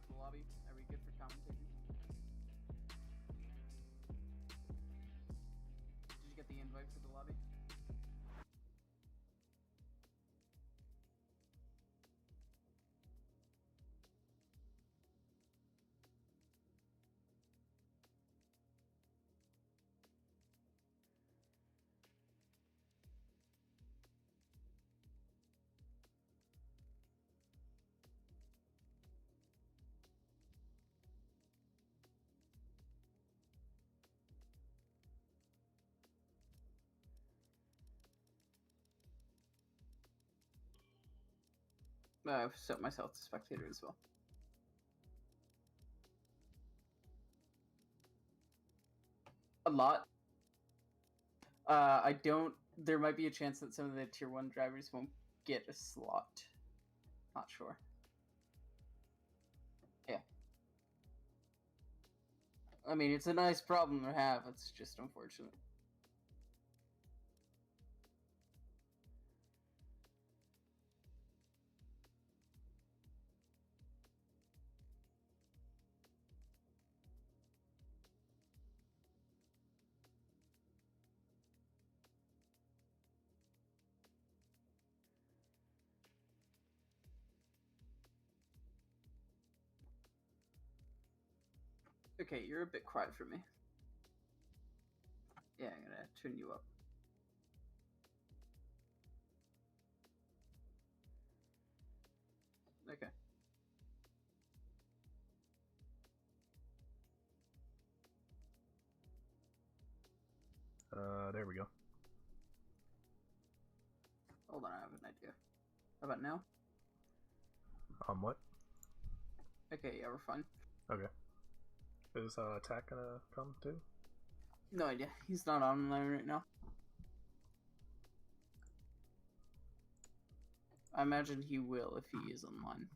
to the lobby. Are we good for commentating? Did you get the invite for the lobby? I've set myself to spectator as well. A lot. I don't. There might be a chance that some of the tier 1 drivers won't get a slot. Not sure. Yeah. I mean, it's a nice problem to have. It's just unfortunate. Okay, you're a bit quiet for me. Yeah, I'm gonna turn you up. Okay. There we go. Hold on, I have an idea. How about now? What? Okay, yeah, we're fine. Okay. Is Attack gonna come too? No idea. He's not online right now. I imagine he will if he is online.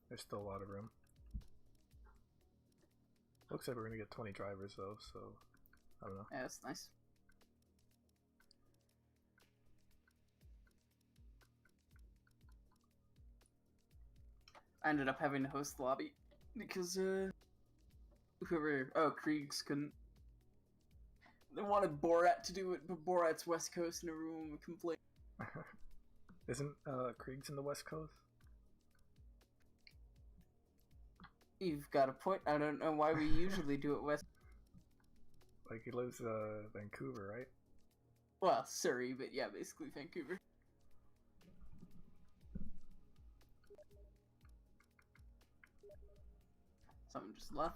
There's still a lot of room. Looks like we're gonna get 20 drivers though, so I don't know. Yeah, that's nice. I ended up having to host the lobby because Kriegs couldn't. They wanted Borat to do it, but Borat's West Coast and everyone would complain. Isn't Krieg's in the West Coast? You've got a point. I don't know why we usually do it West. Like he lives Vancouver, right? Well, Surrey, but yeah, basically Vancouver. Someone just left.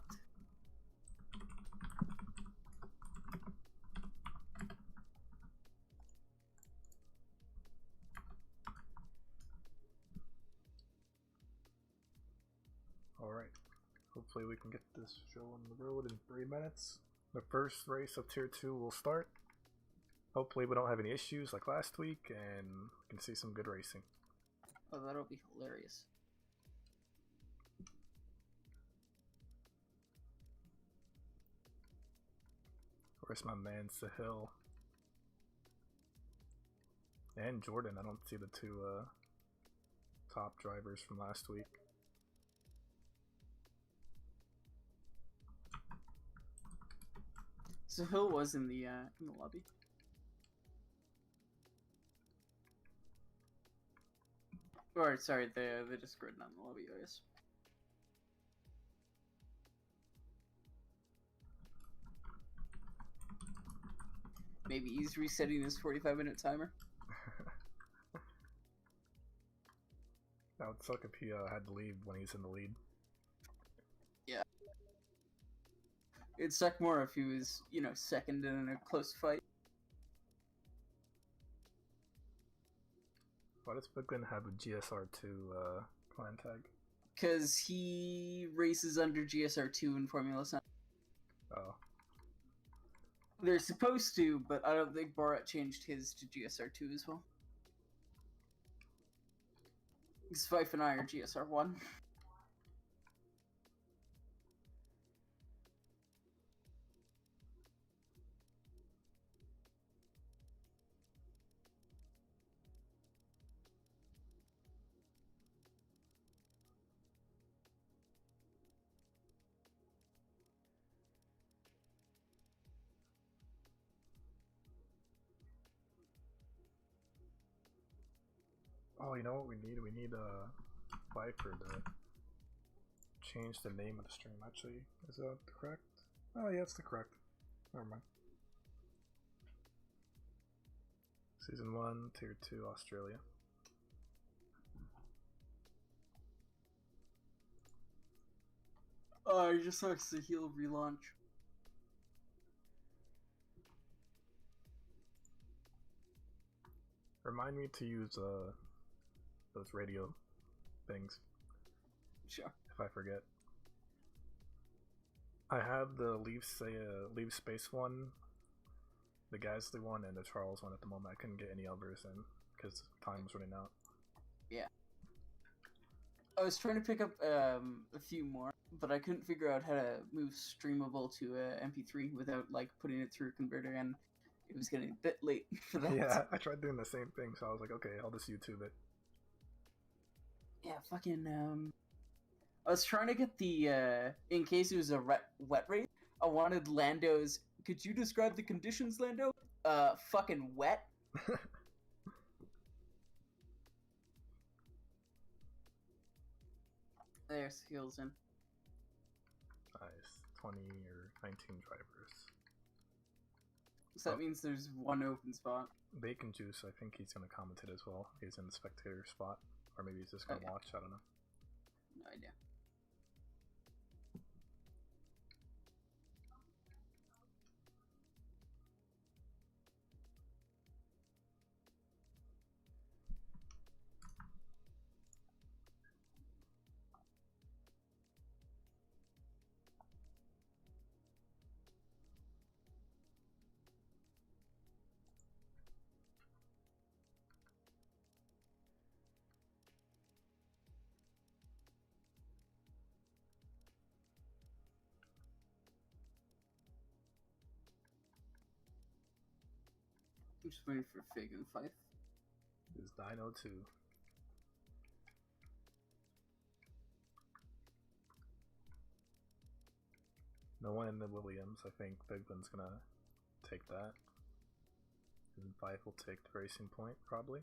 Alright. Hopefully we can get this show on the road in 3 minutes. The first race of Tier 2 will start. Hopefully we don't have any issues like last week, and we can see some good racing. Oh, that'll be hilarious. Where's my man Sahil? And Jordan. I don't see the two top drivers from last week. So Hill was in the lobby. Or sorry, the Discord, not in the lobby, I guess. Maybe he's resetting his 45-minute timer. That would suck if he had to leave when he's in the lead. Yeah. It'd suck more if he was, second in a close fight. Why does Brooklyn have a GSR2 clan tag? Because he races under GSR2 in Formula Sun. Oh. They're supposed to, but I don't think Borat changed his to GSR2 as well. Because Fife and I are GSR1. Oh, you know what we need? We need a Viper to change the name of the stream. Actually, is that correct? Oh yeah, it's the correct. Never mind. Season 1, Tier 2, Australia. Oh, he just sucks the heel relaunch. Remind me to use those radio things. Sure. If I forget. I have the Leave Space one, the Gasly one, and the Charles one at the moment. I couldn't get any others in because time was running out. Yeah. I was trying to pick up a few more, but I couldn't figure out how to move streamable to MP3 without like putting it through a converter, and it was getting a bit late for that. Yeah, I tried doing the same thing, so I was like, okay, I'll just YouTube it. Yeah, fucking I was trying to get the in case it was a wet race, I wanted Lando's. Could you describe the conditions, Lando? Fucking wet. There's heels in. Nice. 20 or 19 drivers. So that means there's one open spot. Bacon Juice, I think he's going to commentate as well. He's in the spectator spot. Or maybe he's just going to watch, I don't know. No idea. I'm just waiting for Fig and Fife. It's Dino 2. No one in the Williams. I think Big Ben's gonna take that. And Fife will take the racing point, probably.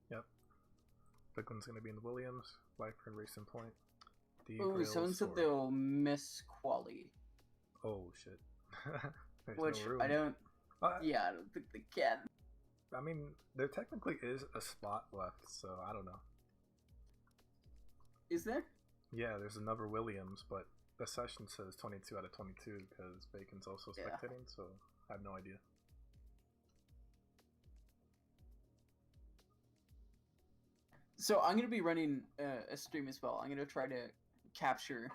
Yep. Big one's gonna be in the Williams, Viper and Racing Point. Oh, someone said they'll miss quali. Oh shit. Which no I don't. Yeah, I don't think they can. I mean, there technically is a spot left, so I don't know. Is there? Yeah, there's another Williams, but the session says 22 out of 22 because Bacon's also spectating, so I have no idea. So I'm gonna be running a stream as well. I'm gonna try to capture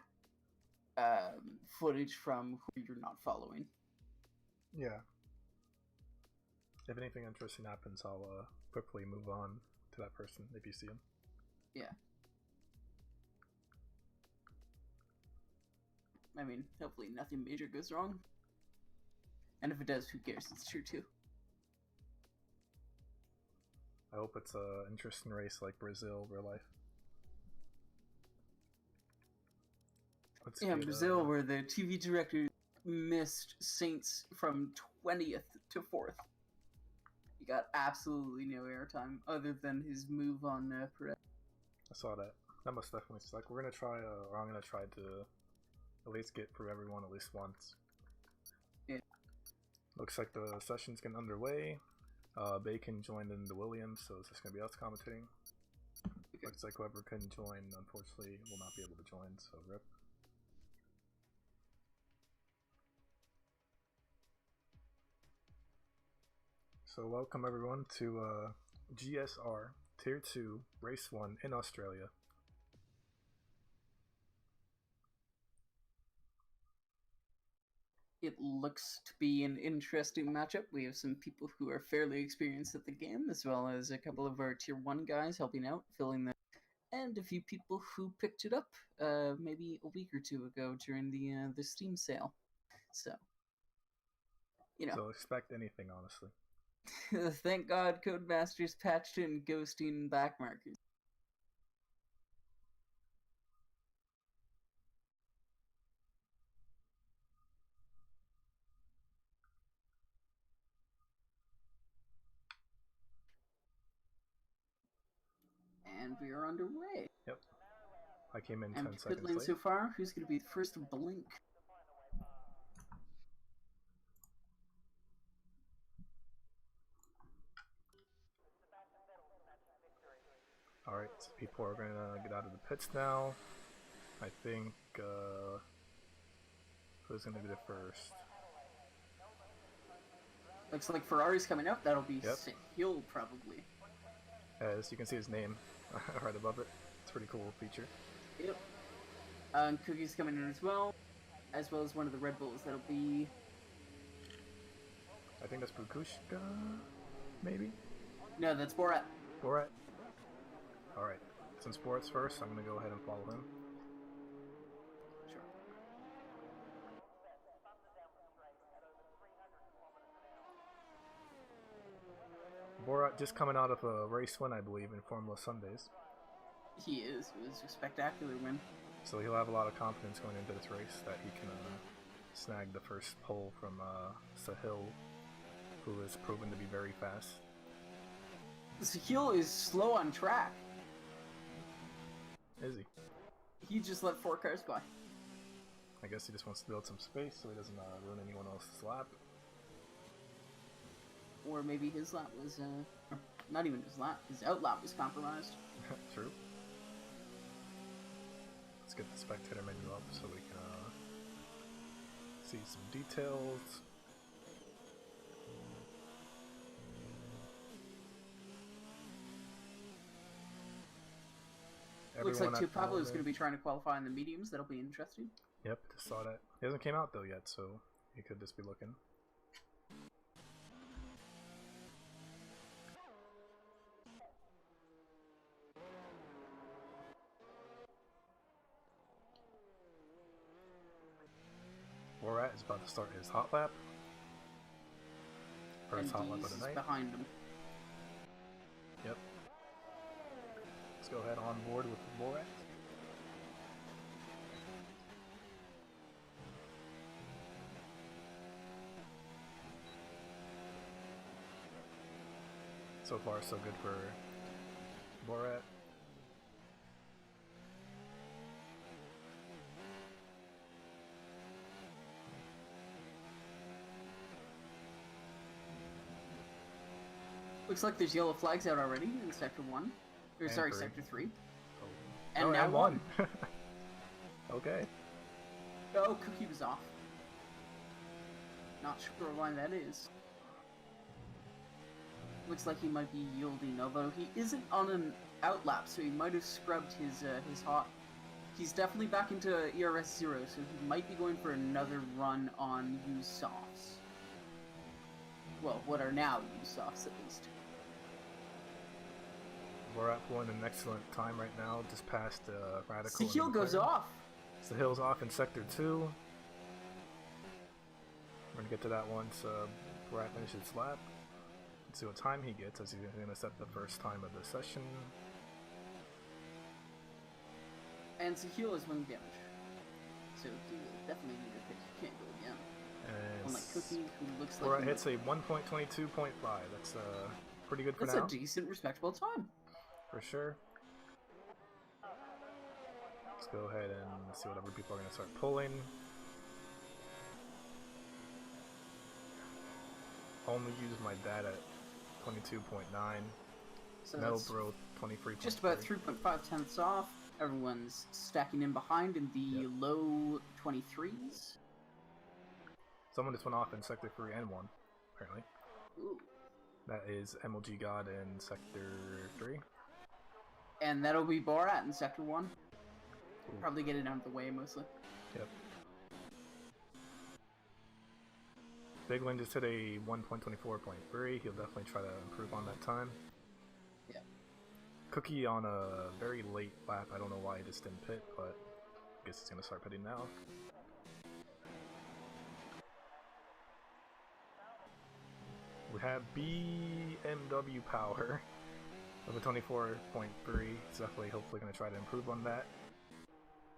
footage from who you're not following. Yeah. If anything interesting happens, I'll quickly move on to that person if you see him. Yeah. I mean, hopefully nothing major goes wrong. And if it does, who cares? It's true too. I hope it's an interesting race like Brazil, real life. Yeah, Brazil, where the TV director missed Saints from 20th to 4th. He got absolutely no airtime other than his move on Perez. I saw that. That must definitely suck. We're gonna try, or I'm gonna try to at least get through everyone at least once. Yeah. Looks like the session's getting underway. Bacon joined in the Williams, so it's just gonna be us commentating. Okay. Looks like whoever couldn't join, unfortunately, will not be able to join, so rip. So welcome everyone to GSR Tier 2 Race 1 in Australia. it looks to be an interesting matchup. We have some people who are fairly experienced at the game, as well as a couple of our tier 1 guys helping out, filling the, and a few people who picked it up maybe a week or two ago during the Steam sale. So, you know. So expect anything, honestly. Thank God Codemasters patched in ghosting backmarkers. And we are underway. Yep. I came in and 10 seconds late. So far, who's going to be the first to blink? Alright, so people are going to get out of the pits now. I think, who's going to be the first? Looks like Ferrari's coming up. That'll be Yep. Hill, probably. As you can see his name right above it. It's a pretty cool feature. Yep. And Cookie's coming in as well as one of the Red Bulls. That'll be... I think that's Brukushka, maybe? No, that's Borat. Borat? Alright, since Borat's first, I'm going to go ahead and follow him. Sure. Borat just coming out of a race win, I believe, in Formula Sundays. He is. It was a spectacular win. So he'll have a lot of confidence going into this race that he can snag the first pole from Sahil, who has proven to be very fast. Sahil is slow on track. Is he? He just let 4 cars by. I guess he just wants to build some space so he doesn't ruin anyone else's lap. Or maybe his lap was, not even his lap, his outlap was compromised. True. Let's get the spectator menu up so we can see some details. Looks like Tio Pablo is going to be trying to qualify in the mediums. That'll be interesting. Yep, just saw that. He hasn't came out though yet, so he could just be looking. Borat is about to start his hot lap. First hot lap of the night. Behind him. Yep. Let's go ahead on board with Borat. So far, so good for Borat. Looks like there's yellow flags out already in Sector 1. Or, sorry, 3. Sector 3. Oh. And now 1. Okay. Oh, Cookie was off. Not sure why that is. Looks like he might be yielding, although he isn't on an outlap, so he might have scrubbed his hot. He's definitely back into ERS 0, so he might be going for another run on used softs. Well, what are now used softs, at least. Borat pulling an excellent time right now, just past Radical. Sahil goes off! Sahil's off in Sector 2. We're going to get to that once Borat finishes his lap. Let's see what time he gets, as he's going to set the first time of the session. And Sahil is 1 damage. So he will definitely need a pick. He can't go again. And unlike Cookie, who looks like... Borat hits a 1.22.5. That's pretty good for now. That's a decent, respectable time. For sure. Let's go ahead and see what other people are going to start pulling. Only use my dad at 22.9. So Metal Bro 23.3. just about 3.5 tenths off. Everyone's stacking in behind in the low 23s. Someone just went off in Sector 3 and 1, apparently. Ooh. That is MLG God in Sector 3. And that'll be Borat in Sector 1. Ooh. Probably get it out of the way, mostly. Yep. Bigland just hit a 1.24.3. He'll definitely try to improve on that time. Yeah. Cookie on a very late lap. I don't know why he just didn't pit, but I guess he's going to start pitting now. We have BMW power of a 24.3. He's definitely hopefully going to try to improve on that.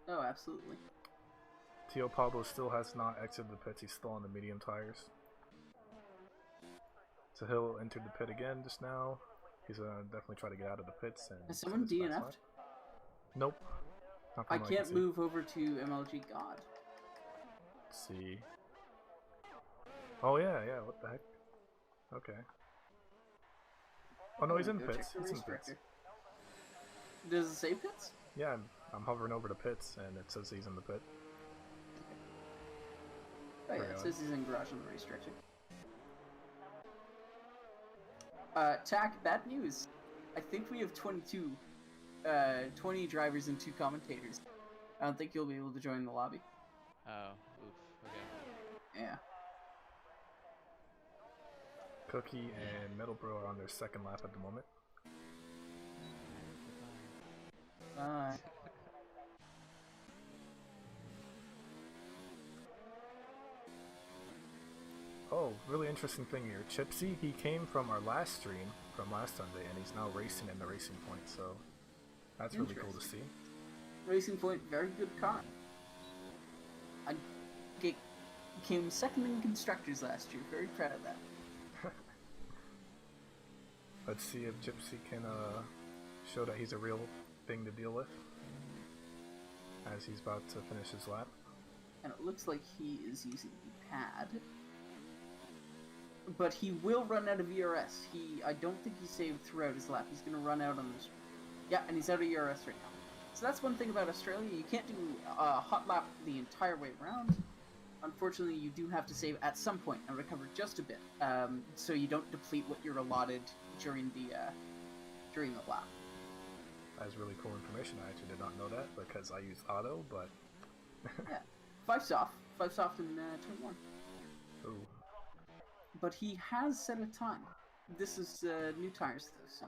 Oh, absolutely. Tio Pablo still has not exited the pits. He's still on the medium tires. So he'll enter the pit again just now. He's going to definitely try to get out of the pits. And Has someone DNF'd? Nope. I can't move over to MLG God. Let's see. Oh yeah, what the heck? Okay. Oh no, he's in pits. He's in pits. Does it say pits? Yeah, I'm hovering over the pits and it says he's in the pit. Oh yeah, it says he's in garage on the race director. Tack, bad news. I think we have 20 drivers and 2 commentators. I don't think you'll be able to join the lobby. Oh, oof, okay. Yeah. Cookie and Metal Bro are on their second lap at the moment. Oh, really interesting thing here. Chipsy, he came from our last stream, from last Sunday, and he's now racing in the Racing Point, so that's really cool to see. Racing Point, very good car. I came second in constructors last year, very proud of that. Let's see if Gypsy can show that he's a real thing to deal with as he's about to finish his lap. And it looks like he is using the pad. But he will run out of ERS. I don't think he saved throughout his lap. He's going to run out on this. Yeah, and he's out of ERS right now. So that's one thing about Australia. You can't do a hot lap the entire way around. Unfortunately, you do have to save at some point and recover just a bit, so you don't deplete what you're allotted during the lap. That's really cool information. I actually did not know that because I use auto, but yeah, 5 soft in turn 1. Ooh. But he has set a time. This is new tires though, so.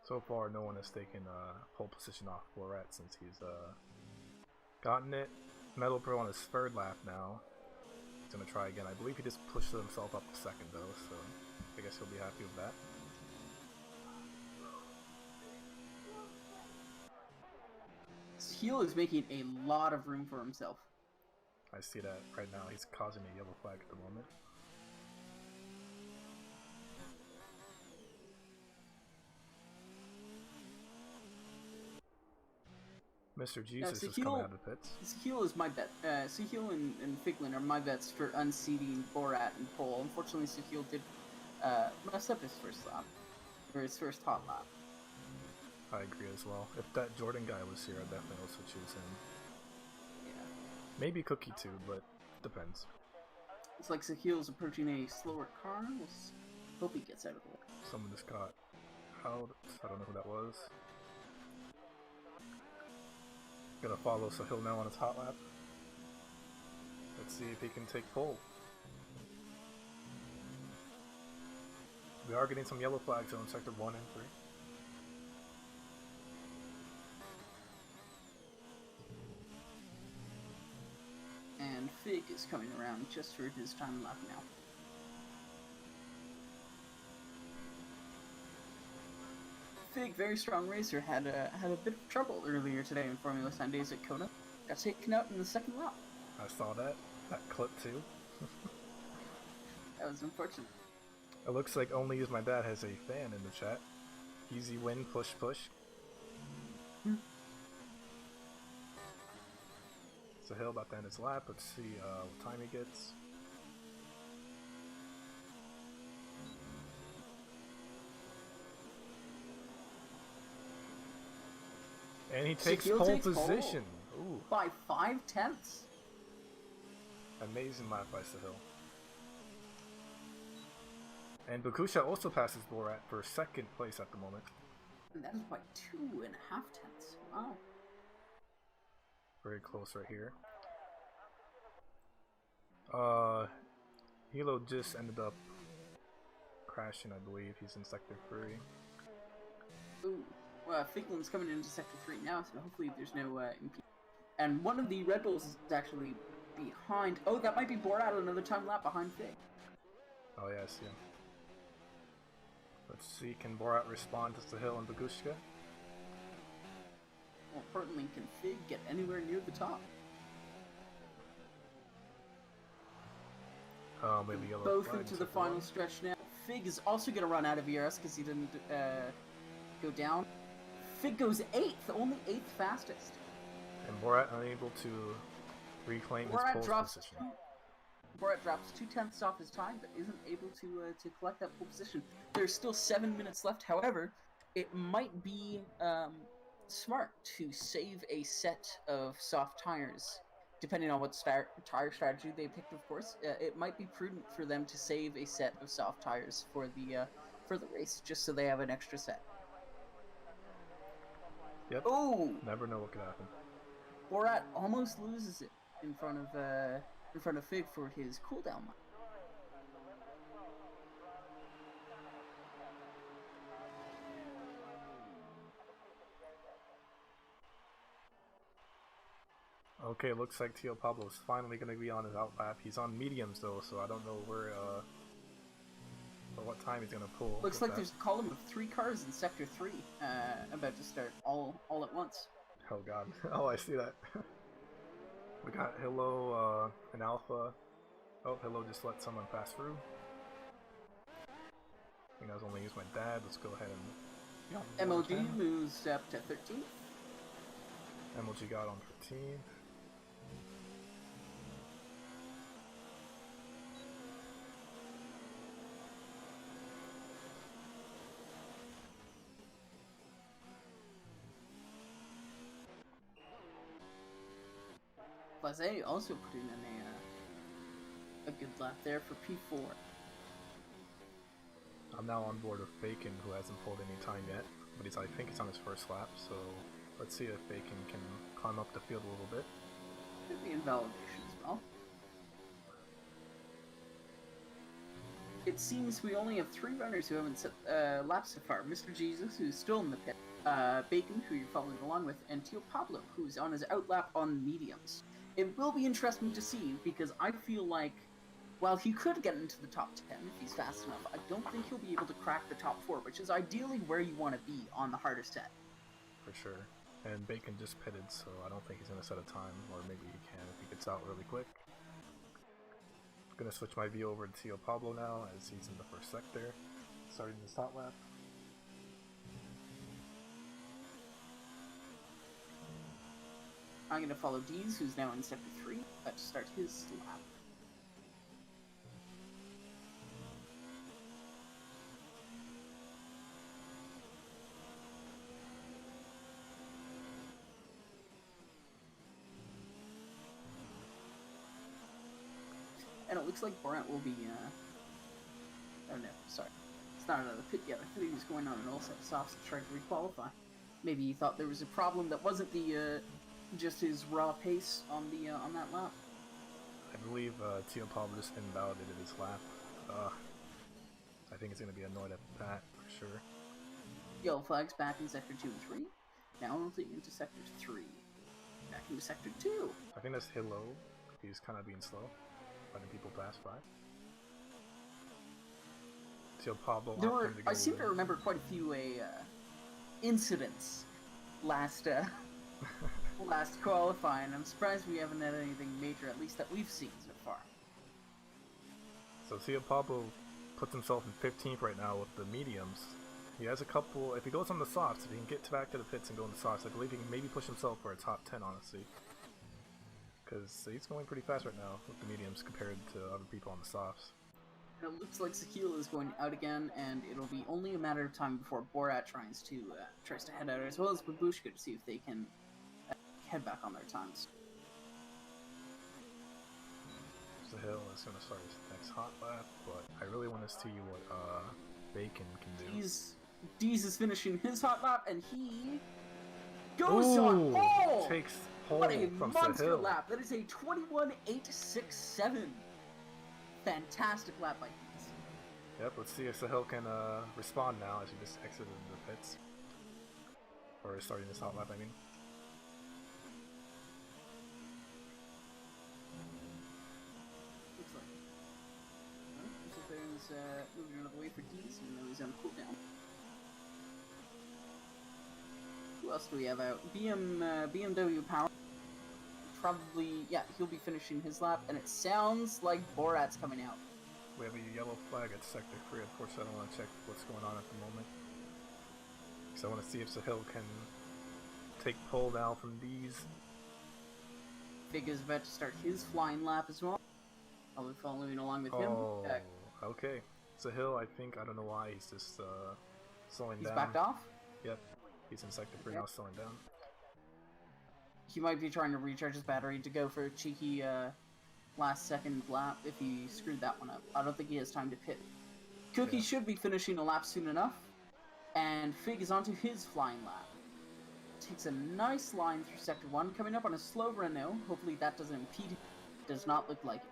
So far, no one has taken pole position off Floret since he's gotten it. Metal Pro on his 3rd lap now. He's going to try again. I believe he just pushed himself up to 2nd though, so I guess he'll be happy with that. Heel is making a lot of room for himself. I see that right now. He's causing a yellow flag at the moment. Mr. Jesus is coming out of the pits. Sahil is my bet. Sahil and Figlin are my bets for unseating Borat and Pole. Unfortunately, Sahil did mess up his first lap, or his first hot lap. I agree as well. If that Jordan guy was here, I'd definitely also choose him. Yeah. Maybe Cookie too, but depends. It's like Sahil's approaching a slower car. We'll hope he gets out of the way. Someone just got held. I don't know who that was. Gonna follow Sahil now on his hot lap. Let's see if he can take pole. We are getting some yellow flags on sector 1 and 3. And Fig is coming around just for his time lap now. Fig, very strong racer, had a bit of trouble earlier today in Formula Sundays at Kona. Got taken out in the 2nd lap. I saw that clip too. That was unfortunate. It looks like Only Is My Dad has a fan in the chat. Easy win, push, push. Sahil about to end his lap. Let's see what time he gets. And he takes pole position. Ooh. By 5/10. Amazing lap by Sahil. And Bakusha also passes Borat for 2nd place at the moment. And that is by 2.5 tenths. Wow. very close right here. Hilo just ended up crashing, I believe. He's in Sector 3. Ooh. Well, Figlin's coming into Sector 3 now, so hopefully there's no impediment. And one of the Red Bulls is actually behind. Oh, that might be Borat another time lap behind Fig. Oh, yeah, I see him. Let's see, can Borat respond to Sahil and Bagushka? More importantly, can Fig get anywhere near the top? Maybe yellow Both flag into the final stretch now. Fig is also going to run out of ERS because he didn't go down. Fig goes 8th, only 8th fastest. And Borat unable to reclaim his pole position. Borat drops 2/10 off his time, but isn't able to collect that pole position. There's still 7 minutes left. However, it might be smart to save a set of soft tires, depending on what tire strategy they picked. Of course, it might be prudent for them to save a set of soft tires for the race, just so they have an extra set. Yep. Oh! Never know what could happen. Borat almost loses it in front of Fig for his cooldown. Okay, looks like Tio Pablo's finally going to be on his outlap. He's on mediums though, so I don't know where or what time he's going to pull. Looks like there's a column of 3 cars in Sector 3 about to start all at once. Oh god. Oh, I see that. We got Hilo and Alpha. Oh, Hilo just let someone pass through. I think I was only using my dad. Let's go ahead and... MLG moves up to 13th. MLG got on 13th. Blase also put in a good lap there for P4. I'm now on board with Bacon, who hasn't pulled any time yet, but I think he's on his first lap, so let's see if Bacon can climb up the field a little bit. Could be invalidation as well. It seems we only have 3 runners who haven't set laps so far. Mr. Jesus, who's still in the pit, Bacon, who you're following along with, and Tio Pablo, who's on his outlap on mediums. It will be interesting to see, because I feel like, while he could get into the top 10 if he's fast enough, I don't think he'll be able to crack the top 4, which is ideally where you want to be on the hardest set. For sure. And Bacon just pitted, so I don't think he's going to set a time, or maybe he can if he gets out really quick. I'm going to switch my view over to Tio Pablo now, as he's in the first sector, starting his top lap. I'm going to follow Dees, who's now in Sector 3, to start his lap. And it looks like Borat will be, oh no, sorry. It's not another pit yet. I thought he was going on an all-set softs to try to requalify. Maybe he thought there was a problem that wasn't the, just his raw pace on the, on that lap. I believe, Tio Pablo just invalidated his lap. I think he's going to be annoyed at that, for sure. Yellow flags back in Sector 2 and 3. Now moving into Sector 3. Back into Sector 2. I think that's Hilo. He's kind of being slow, letting people pass by. Tio Pablo. I seem to remember quite a few incidents last last qualifying. I'm surprised we haven't had anything major, at least that we've seen so far. So Tio Pablo puts himself in 15th right now with the mediums. He has a couple, if he goes on the softs, if he can get back to the pits and go on the softs, I believe he can maybe push himself for a top 10, honestly. Because he's going pretty fast right now with the mediums compared to other people on the softs. It looks like Sakil is going out again, and it'll be only a matter of time before Borat tries to head out, as well as Babushka, to see if they can head back on their times. Sahil is going to start his next hot lap, but I really want to see what Bacon can do. Dees is finishing his hot lap, and he goes on pole! pole What a from monster Sahil. lap! That is a 21.867. Fantastic lap by Keats. Yep, let's see if Sahil can respond now as he just exited the pits. Or starting this hot lap, I mean. Looks like. Looks like there's moving another way for Keats, even though he's on cooldown. Who else do we have out? BMW Power. Probably, yeah, he'll be finishing his lap, and it sounds like Borat's coming out. We have a yellow flag at Sector 3. Of course, I don't want to check what's going on at the moment. Because I want to see if Sahil can take pole now from these. Fig is about to start his flying lap as well. I'll be following along with him. Oh, okay. Sahil, I think, I don't know why, he's just slowing He's down. backed off? Yep, he's in Sector 3 now, slowing down. He might be trying to recharge his battery to go for a cheeky last second lap if he screwed that one up. I don't think he has time to pit. Cookie should be finishing a lap soon enough, and Fig is onto his flying lap. Takes a nice line through Sector 1, coming up on a slow Renault. Hopefully that doesn't impede him. Does not look like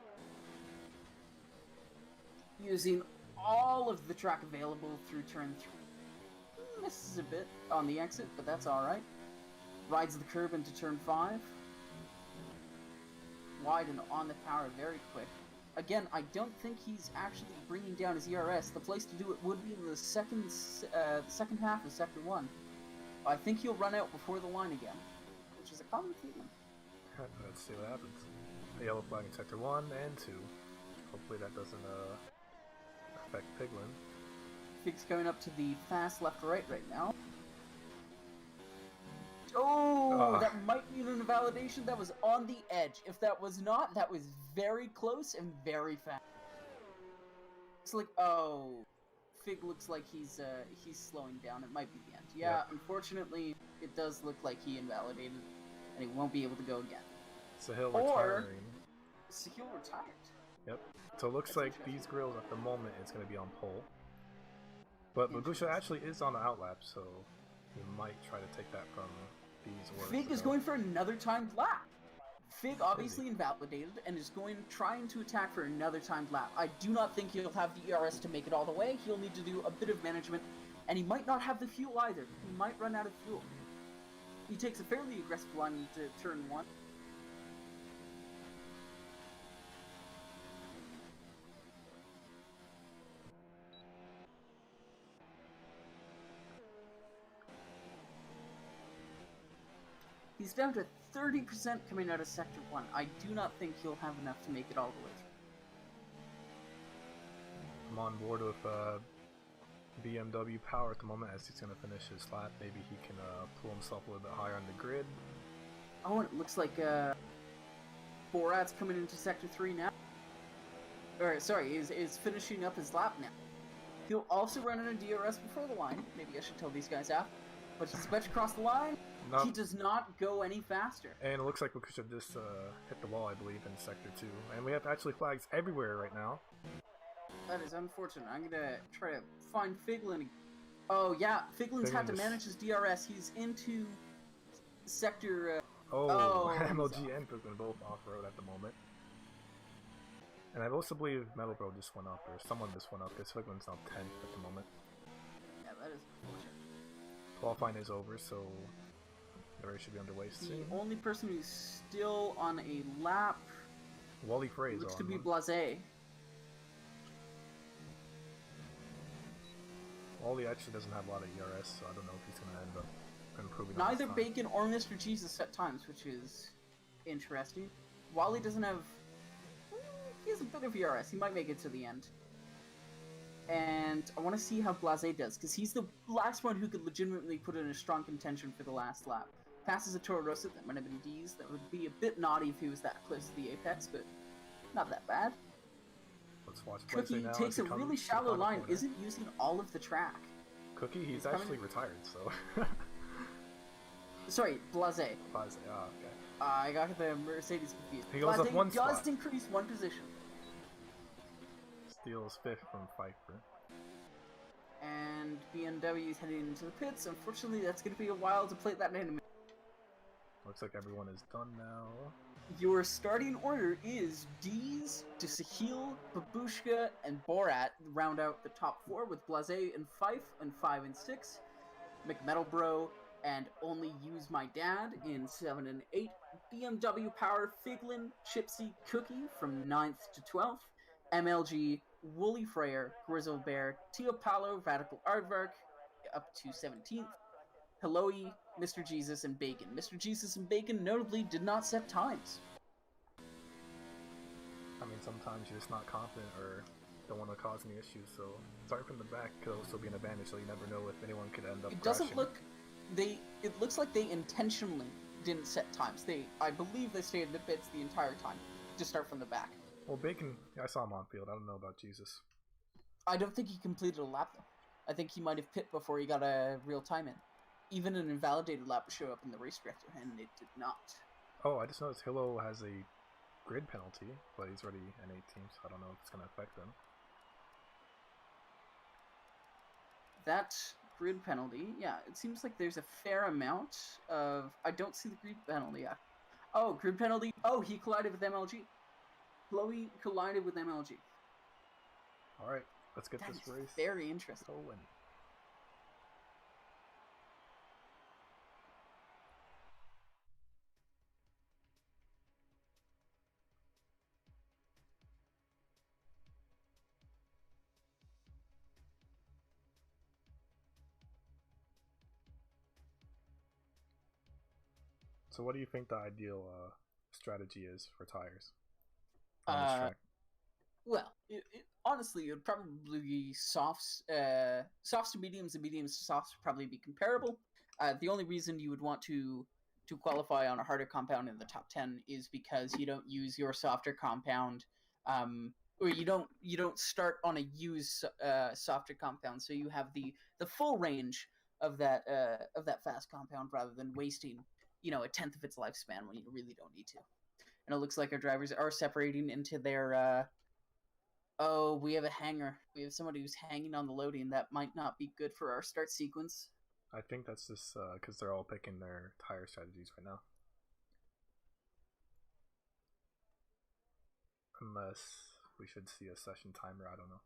it. Using all of the track available through turn 3. Misses a bit on the exit, but that's alright. Rides the curb into turn 5. Wide and on the power very quick. Again, I don't think he's actually bringing down his ERS. The place to do it would be in the second half of Sector 1. I think he'll run out before the line again, which is a common theme. Let's see what happens. A yellow flag in Sector 1 and 2. Hopefully that doesn't affect Piglin. Fig's coming up to the fast left-right right now. Oh, that might be an invalidation. That was on the edge. If that was not, that was very close and very fast. It's like, oh, Fig looks like he's slowing down. It might be the end. Yeah, unfortunately, it does look like he invalidated, and he won't be able to go again. Sahil retiring. Sahil retired. Yep. So it looks like these grills at the moment is going to be on pole. But Magusha actually is on the outlap, so he might try to take that from these words. Fig is going for another timed lap. Fig obviously invalidated and is trying to attack for another timed lap. I do not think he'll have the ERS to make it all the way. He'll need to do a bit of management, and he might not have the fuel either. He might run out of fuel. He takes a fairly aggressive line into turn 1. He's down to 30% coming out of Sector 1. I do not think he'll have enough to make it all the way through. I'm on board with BMW Power at the moment as he's going to finish his lap. Maybe he can pull himself a little bit higher on the grid. Oh, and it looks like Borat's coming into Sector 3 now. Or, sorry, is finishing up his lap now. He'll also run in a DRS before the line. Maybe I should tell these guys out. But he's about to cross the line. He does not go any faster. And it looks like we could have just hit the wall, I believe, in Sector 2. And we have actually flags everywhere right now. That is unfortunate. I'm going to try to find Figlin. Oh, yeah. Figlin's had to manage his DRS. He's into Sector... MLG and Figlin both off-road at the moment. And I also believe Metal Bro just went up, or someone just went up, because Figlin's now 10th at the moment. Yeah, that is unfortunate. Qualifying is over, so the race should be underway soon. The only person who's still on a lap Wally Frey looks on to be one. Blasé. Wally actually doesn't have a lot of ERS, so I don't know if he's going to end up improving. Neither Bacon or Mr. Jesus set times, which is interesting. Wally doesn't have... He has a bit of ERS. He might make it to the end. And I want to see how Blasé does, because he's the last one who could legitimately put in a strong contention for the last lap. Passes a Toro Rosso, that might have been D's. That would be a bit naughty if he was that close to the apex, but not that bad. Let's watch Cookie now takes a really shallow line, isn't using all of the track. Cookie, he's actually retired, so... Sorry, Blasé. Blasé, okay. I got the Mercedes confused. He goes up one spot. does increase one position. Steals 5th from Pfeiffer. And BMW is heading into the pits. Unfortunately, that's going to be a while to play that enemy. looks like everyone is done now. Your starting order is Deez, Sahil, Babushka, and Borat round out the top 4 with Blase and Fife in 5 and 6, McMetalbro and Only Use My Dad in 7 and 8, BMW Power, Figlin, Chipsy, Cookie from 9th to 12th, MLG, Woolly Freyer, Grizzle Bear, Tio Paulo, Radical Aardvark up to 17th, Helloe, Mr. Jesus, and Bacon. Mr. Jesus and Bacon notably did not set times. I mean, sometimes you're just not confident or don't want to cause any issues, so starting from the back could also be an advantage, so you never know if anyone could end up It crashing. doesn't look... It looks like they intentionally didn't set times. I believe they stayed in the pits the entire time to start from the back. Well, Bacon, I saw him on field. I don't know about Jesus. I don't think he completed a lap, though. I think he might have pit before he got a real time in. Even an invalidated lap would show up in the race director, and it did not. Oh, I just noticed Hilo has a grid penalty, but he's already an 18, so I don't know if it's going to affect him. That grid penalty, yeah, it seems like there's a fair amount of... I don't see the grid penalty yet. Oh, grid penalty. Oh, he collided with MLG. Chloe collided with MLG. Alright, let's get That this is race very interesting. going. So what do you think the ideal strategy is for tires on this track? Well, honestly, it would probably be softs. Softs to mediums and mediums to softs would probably be comparable. The only reason you would want to qualify on a harder compound in the top 10 is because you don't use your softer compound, or you don't start on a used softer compound, so you have the full range of that fast compound rather than wasting a tenth of its lifespan when you really don't need to. And it looks like our drivers are separating into their. Oh, we have a hanger. We have somebody who's hanging on the loading. That might not be good for our start sequence. I think that's just because they're all picking their tire strategies right now. Unless we should see a session timer, I don't know.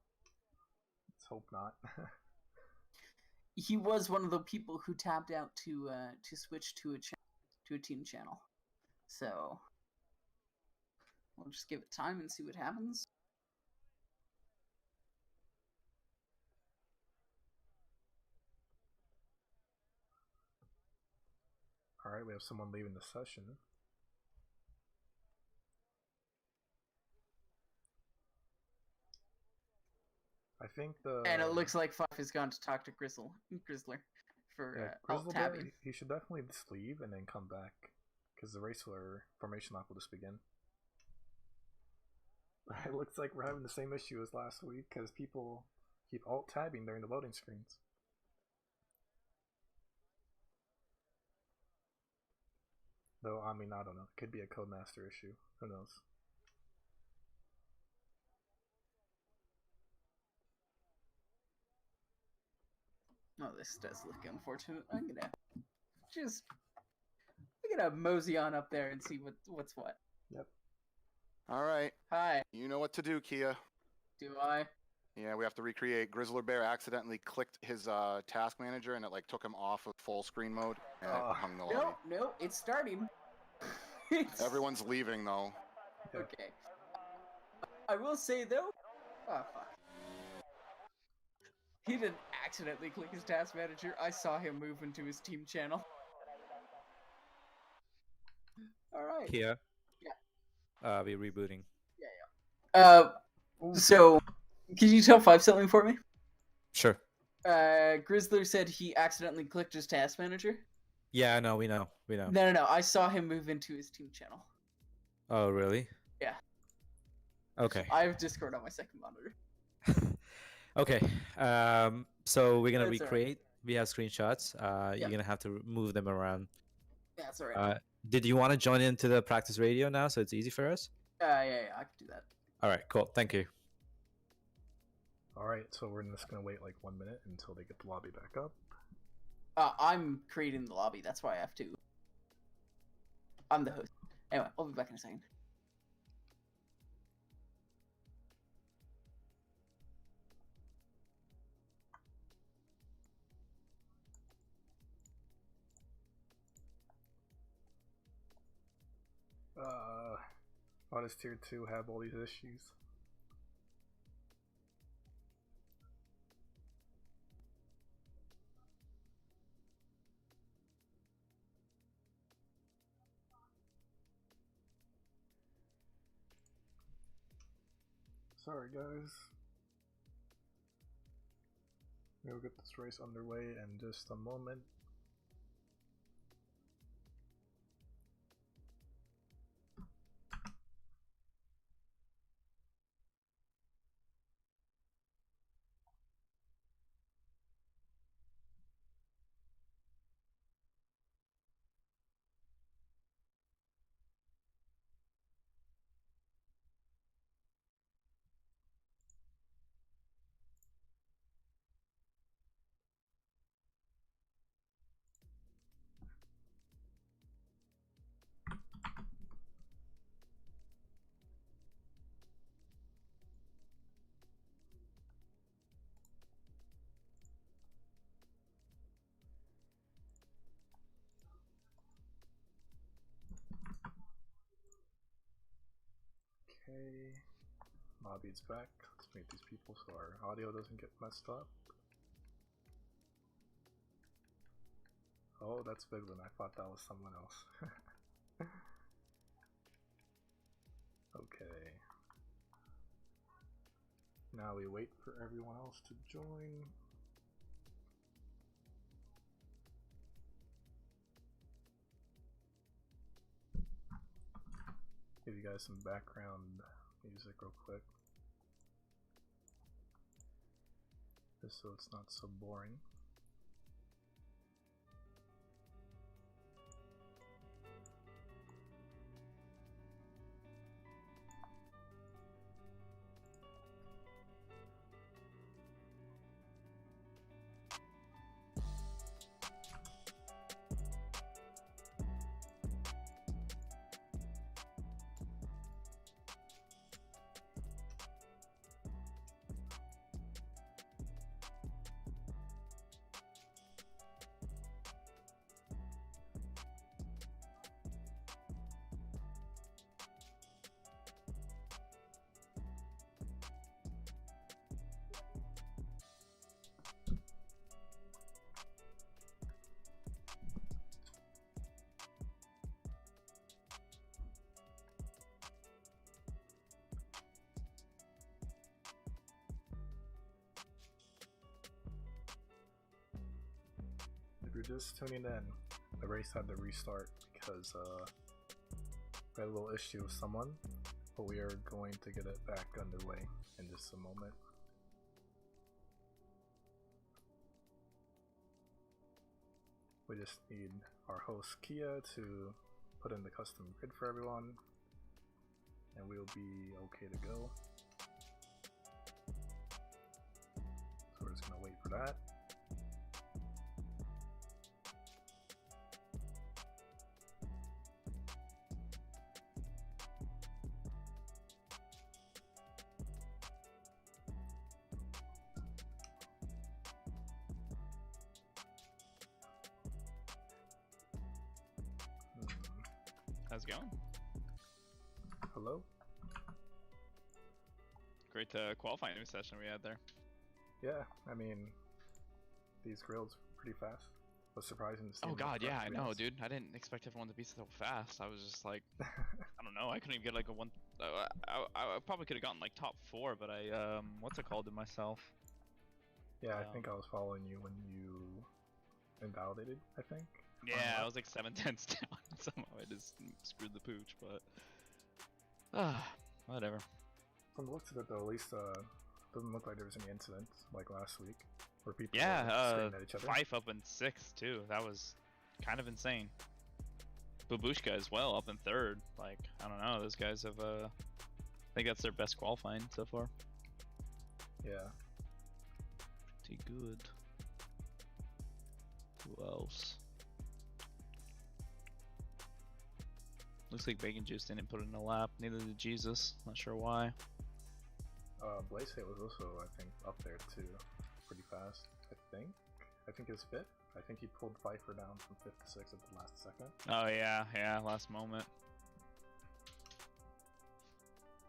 Let's hope not. He was one of the people who tapped out to switch to a team channel. So we'll just give it time and see what happens. Alright, we have someone leaving the session. I think And it looks like Fife has gone to talk to Grizzler for alt tabbing. He should definitely just leave and then come back, because the race or formation lock will just begin. It looks like we're having the same issue as last week, because people keep alt tabbing during the loading screens. Though, I mean, I don't know. It could be a Codemaster issue. Who knows? Oh, this does look unfortunate. I'm gonna mosey on up there and see what's what. Yep. All right. Hi. You know what to do, Kia. Do I? Yeah, we have to recreate. Grizzler Bear accidentally clicked his task manager, and it took him off of full screen mode and it hung the lobby. No, it's starting. Everyone's leaving though. Okay. I will say though. Oh fuck. He didn't accidentally click his task manager. I saw him move into his team channel. All right. Kia. Yeah. We're rebooting. Yeah. So, can you tell Five something for me? Sure. Grizzler said he accidentally clicked his task manager. Yeah, no, we know. No. I saw him move into his team channel. Oh, really? Yeah. Okay. I have Discord on my second monitor. Okay. So we're gonna That's recreate. right. We have screenshots. You're gonna have to move them around. That's alright. Did you want to join into the practice radio now, so it's easy for us? Yeah, I can do that. All right, cool. Thank you. Alright, so we're just gonna wait like 1 minute until they get the lobby back up. I'm creating the lobby. That's why I have to. I'm the host. Anyway, I'll be back in a second. Why does tier 2 have all these issues? Sorry guys. We'll get this race underway in just a moment. Okay, Mobby's back. Let's meet these people so our audio doesn't get messed up. Oh, that's Biglin. I thought that was someone else. Okay. Now we wait for everyone else to join. Give you guys some background music real quick, just so it's not so boring. If you're just tuning in, the race had to restart because we had a little issue with someone, but we are going to get it back underway in just a moment. We just need our host Kia to put in the custom grid for everyone, and we'll be okay to go. So we're just gonna wait for that. How's it going? Hello? Great qualifying session we had there. Yeah, I mean, these grills pretty fast. Was surprising to see. Oh them god, up yeah, front, I to be know, honest. dude. I didn't expect everyone to be so fast. I was just like, I don't know. I couldn't even get like a one. I probably could have gotten like top 4, but I what's it called to myself? Yeah, I think I was following you when you invalidated, I think. Yeah, I was like 7/10 down. Somehow I just screwed the pooch, but whatever. From the looks of it though, at least doesn't look like there was any incidents like last week where people were Yeah, screaming at each other. 5 up in 6th too. That was kind of insane. Babushka as well up in 3rd. Like, I don't know, those guys have I think that's their best qualifying so far. Yeah. Pretty good. Who else? Looks like Bacon Juice didn't put it in a lap. Neither did Jesus. Not sure why. Blaze Hit was also, I think, up there too. Pretty fast, I think. I think it's 5th. I think he pulled Pfeiffer down from 5th to 6th at the last second. Oh yeah, last moment.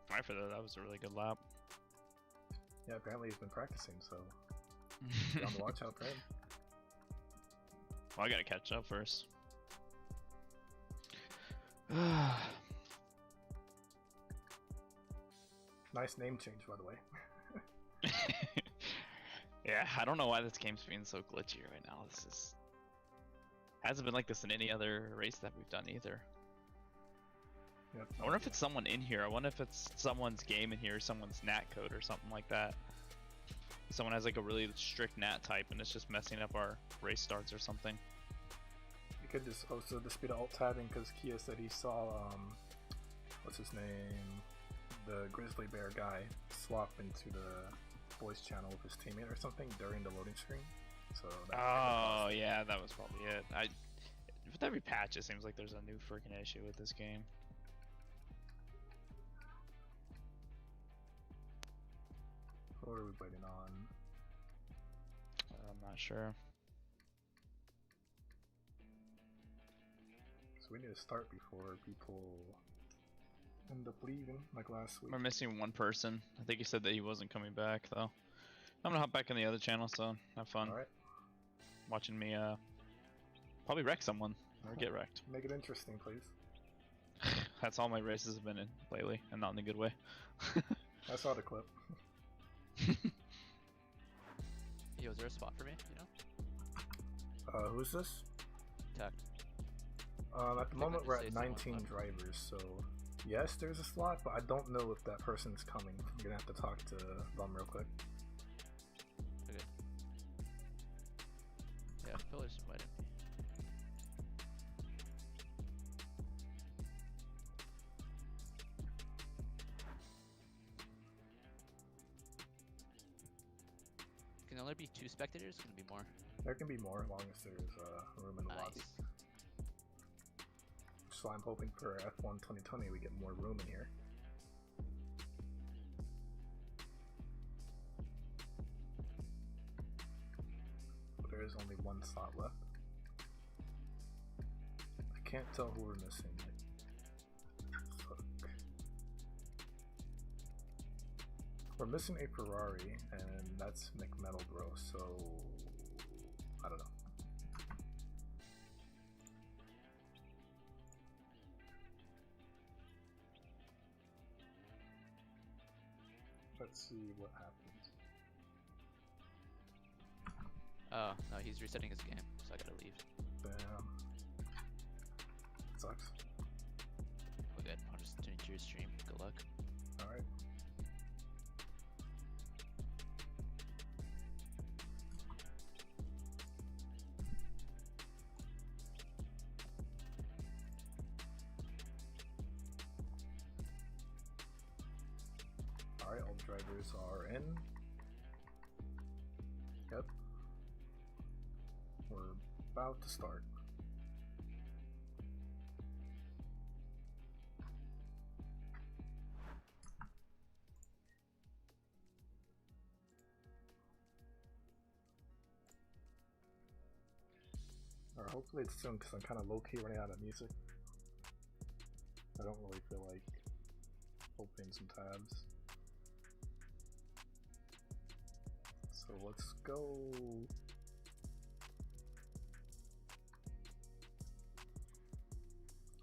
Pfeiffer though, that was a really good lap. Yeah, apparently he's been practicing, so be on the watch out for him. Well, I gotta catch up first. Nice name change, by the way. Yeah, I don't know why this game's being so glitchy right now. This is hasn't been like this in any other race that we've done either. Yep, I wonder if it's someone in here. I wonder if it's someone's game in here, someone's NAT code or something like that. Someone has like a really strict NAT type and it's just messing up our race starts or something. You could just also just be the alt tabbing because Kia said he saw what's his name, the Grizzly Bear guy swap into the voice channel with his teammate or something during the loading screen. So oh yeah, that was probably it. With every patch, it seems like there's a new freaking issue with this game. What are we waiting on? I'm not sure. So we need to start before people end up leaving, like last week. We're missing one person. I think he said that he wasn't coming back though. I'm gonna hop back in the other channel, so have fun. Alright. Watching me probably wreck someone or get wrecked. Make it interesting, please. That's all my races have been in lately, and not in a good way. I saw the clip. Yo, is there a spot for me? You know? Who's this? Tech. At the moment we're at 19 drivers, so yes, there's a slot, but I don't know if that person's coming. I'm gonna have to talk to them real quick. Okay. Yeah, Pillar's invited me. Can there only be 2 spectators? Can it be more? There can be more as long as there's room in the lobby. Nice. So I'm hoping for F1 2020 we get more room in here. But there is only one slot left. I can't tell who we're missing. Fuck. We're missing a Ferrari, and that's McMetal Bro, so I don't know. Let's see what happens. Oh, no, he's resetting his game, so I gotta leave. Damn. Sucks. We're good. I'll just tune into your stream. Good luck. Alright. Alright, all the drivers are in. Yep. We're about to start. Or hopefully it's soon because I'm kind of low-key running out of music. I don't really feel like opening some tabs. So let's go.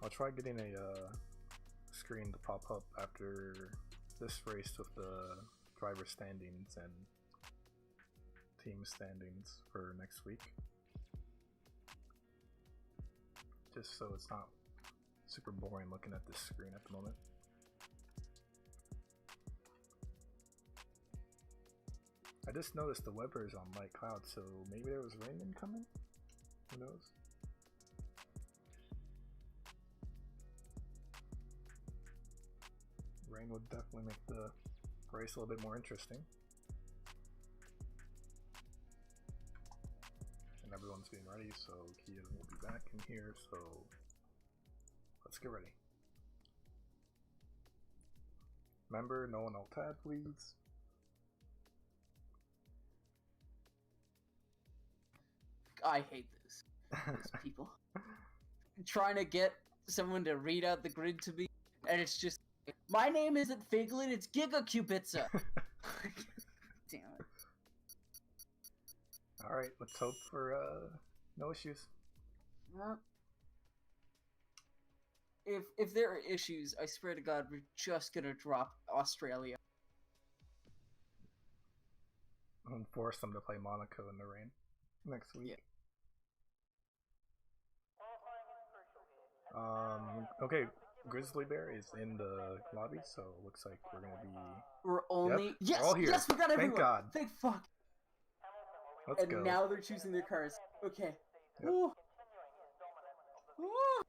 I'll try getting a screen to pop up after this race with the driver standings and team standings for next week. Just so it's not super boring looking at this screen at the moment. I just noticed the weather is on light cloud, so maybe there was rain incoming? Who knows? Rain would definitely make the race a little bit more interesting. And everyone's getting ready, so Kia will be back in here, so let's get ready. Remember, no one alt tab, please. I hate this. These people. Trying to get someone to read out the grid to me, and it's just, my name isn't Figlin, it's Gigacubitza! Damn it. Alright, let's hope for no issues. Well, if there are issues, I swear to God, we're just gonna drop Australia. And force them to play Monaco in the rain next week. Yeah. Okay, Grizzly Bear is in the lobby, so it looks like we're gonna be. We're only. Yep, Yes! we're all here. Yes, we got everyone! Thank God. Thank fuck! Let's And go. now they're choosing their cars. Okay. Yep. Ooh. Ooh.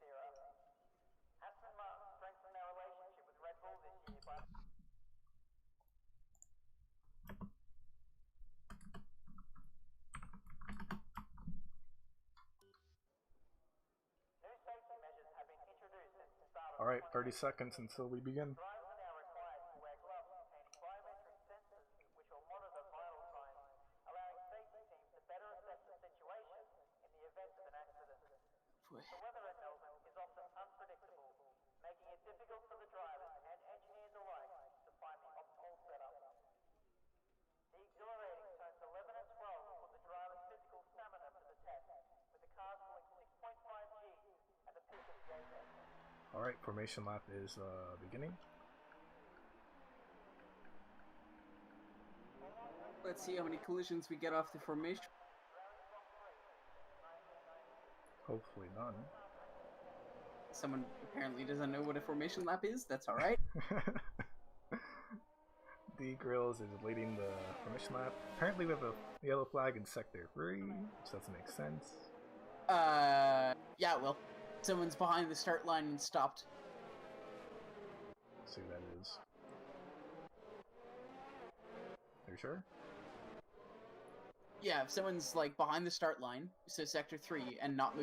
Alright, 30 seconds until we begin. Boy. Alright, formation lap is beginning. Let's see how many collisions we get off the formation. Hopefully none. Someone apparently doesn't know what a formation lap is. That's alright. D Grills is leading the formation lap. Apparently we have a yellow flag in sector 3, which doesn't make sense. Yeah, well, someone's behind the start line and stopped. Let's see who that is. Are you sure? Yeah, if someone's like behind the start line, so sector 3, and not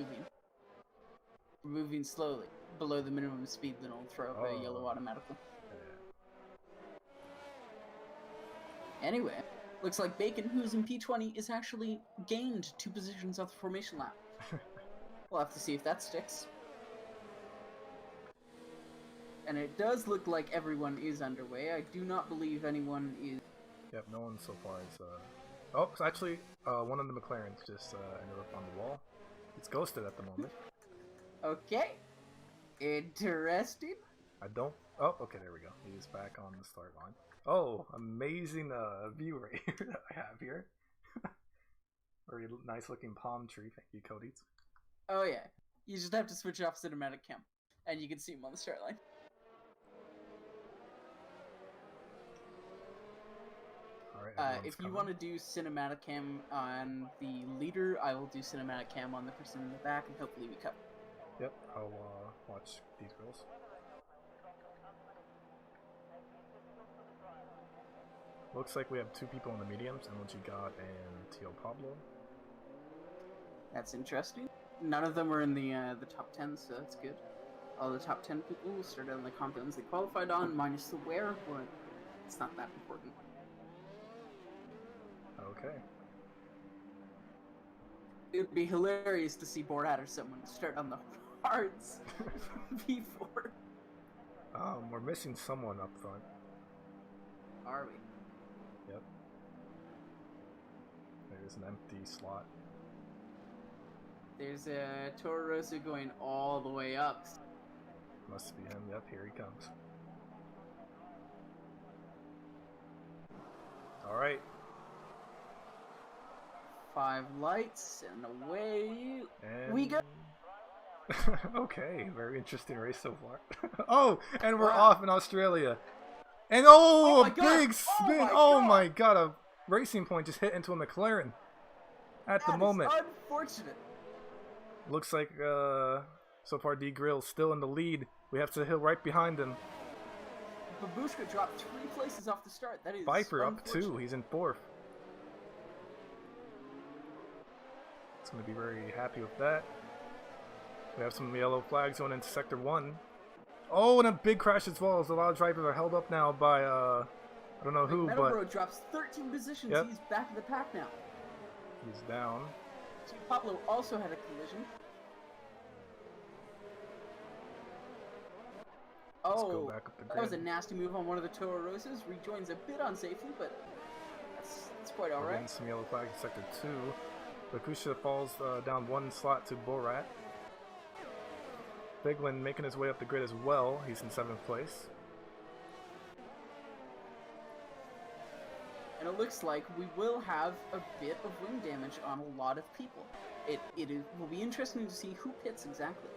moving slowly below the minimum speed, then I'll throw up a yellow automatically. Anyway, looks like Bacon, who's in P20, is actually gained 2 positions off the formation lap. We'll have to see if that sticks. And it does look like everyone is underway. I do not believe anyone is... Yep, no one so far is... Oh, it's actually, one of the McLarens just ended up on the wall. It's ghosted at the moment. Okay. Interesting. I don't... Oh, okay, there we go. He's back on the start line. Oh, amazing view right here that I have here. Very nice looking palm tree. Thank you, Cody. Oh yeah. You just have to switch off cinematic cam, and you can see him on the start line. Alright, if you want to do cinematic cam on the leader, I will do cinematic cam on the person in the back, and hopefully we cover. Yep, I'll watch these girls. Looks like we have 2 people in the mediums, MLG God and Tio Pablo. That's interesting. None of them were in the top 10, so that's good. All the top 10 people will start on the compounds they qualified on, minus the where, but it's not that important. Okay. It would be hilarious to see Borat or someone start on the hards before. We're missing someone up front. Are we? Yep. There's an empty slot. There's a Toro Rosso going all the way up. Must be him. Yep, here he comes. Alright. 5 lights and away And... we go. Okay, very interesting race so far. Oh, and we're Wow. off in Australia. And oh, my a God. big spin! My God, a racing point just hit into a McLaren at the That is moment. unfortunate. Looks like so far D Grill's still in the lead. We have Sahil right behind him. Babushka dropped 3 places off the start. That is Viper up 2. unfortunate. He's in 4th. It's going to be very happy with that. We have some yellow flags going into Sector 1. Oh, and a big crash as well. As a lot of drivers are held up now by I don't know who, but Metalbro drops 13 positions. Yep. He's back in the pack now. he's down. Team Pablo also had a collision. Let's go Oh, back up the that was a grid. nasty move on one of the Toro Rosas. Rejoins a bit unsafely, but that's quite We're alright. getting some yellow flags in sector 2. Lakusha falls down one slot to Borat. Biglin making his way up the grid as well. He's in 7th place. And it looks like we will have a bit of wing damage on a lot of people. Will be interesting to see who pits exactly.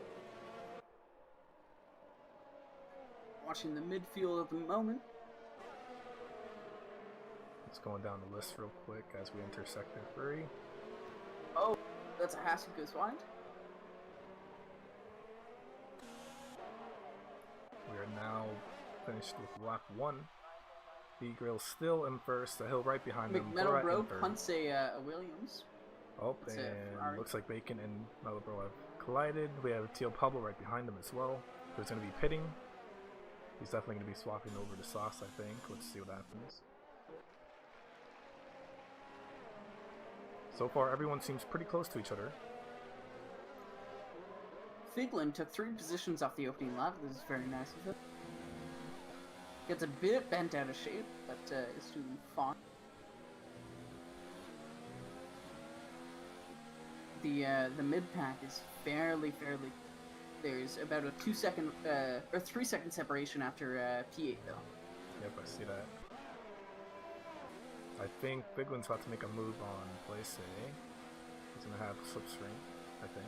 Watching the midfield at the moment. Just going down the list real quick as we enter sector 3. Oh, that's a Haas who goes wide. We are now finished with lap 1. B-Grill still in first, the hill right behind them. Borat in Metalbro third. punts a Williams. Oh, It's a and Ferrari. looks like Bacon and Metalbro have collided. We have Teal Pablo right behind them as well. Who's going to be pitting. He's definitely going to be swapping over to Sauce, I think. Let's see what happens. So far, everyone seems pretty close to each other. Figlin took 3 positions off the opening lap. This is very nice of him. Gets a bit bent out of shape, but is doing fine. The mid pack is fairly. There's about a 2-second or 3-second separation after P8 though. Yep, I see that. I think Biglin's about to make a move on place A. He's going to have slipstream, I think.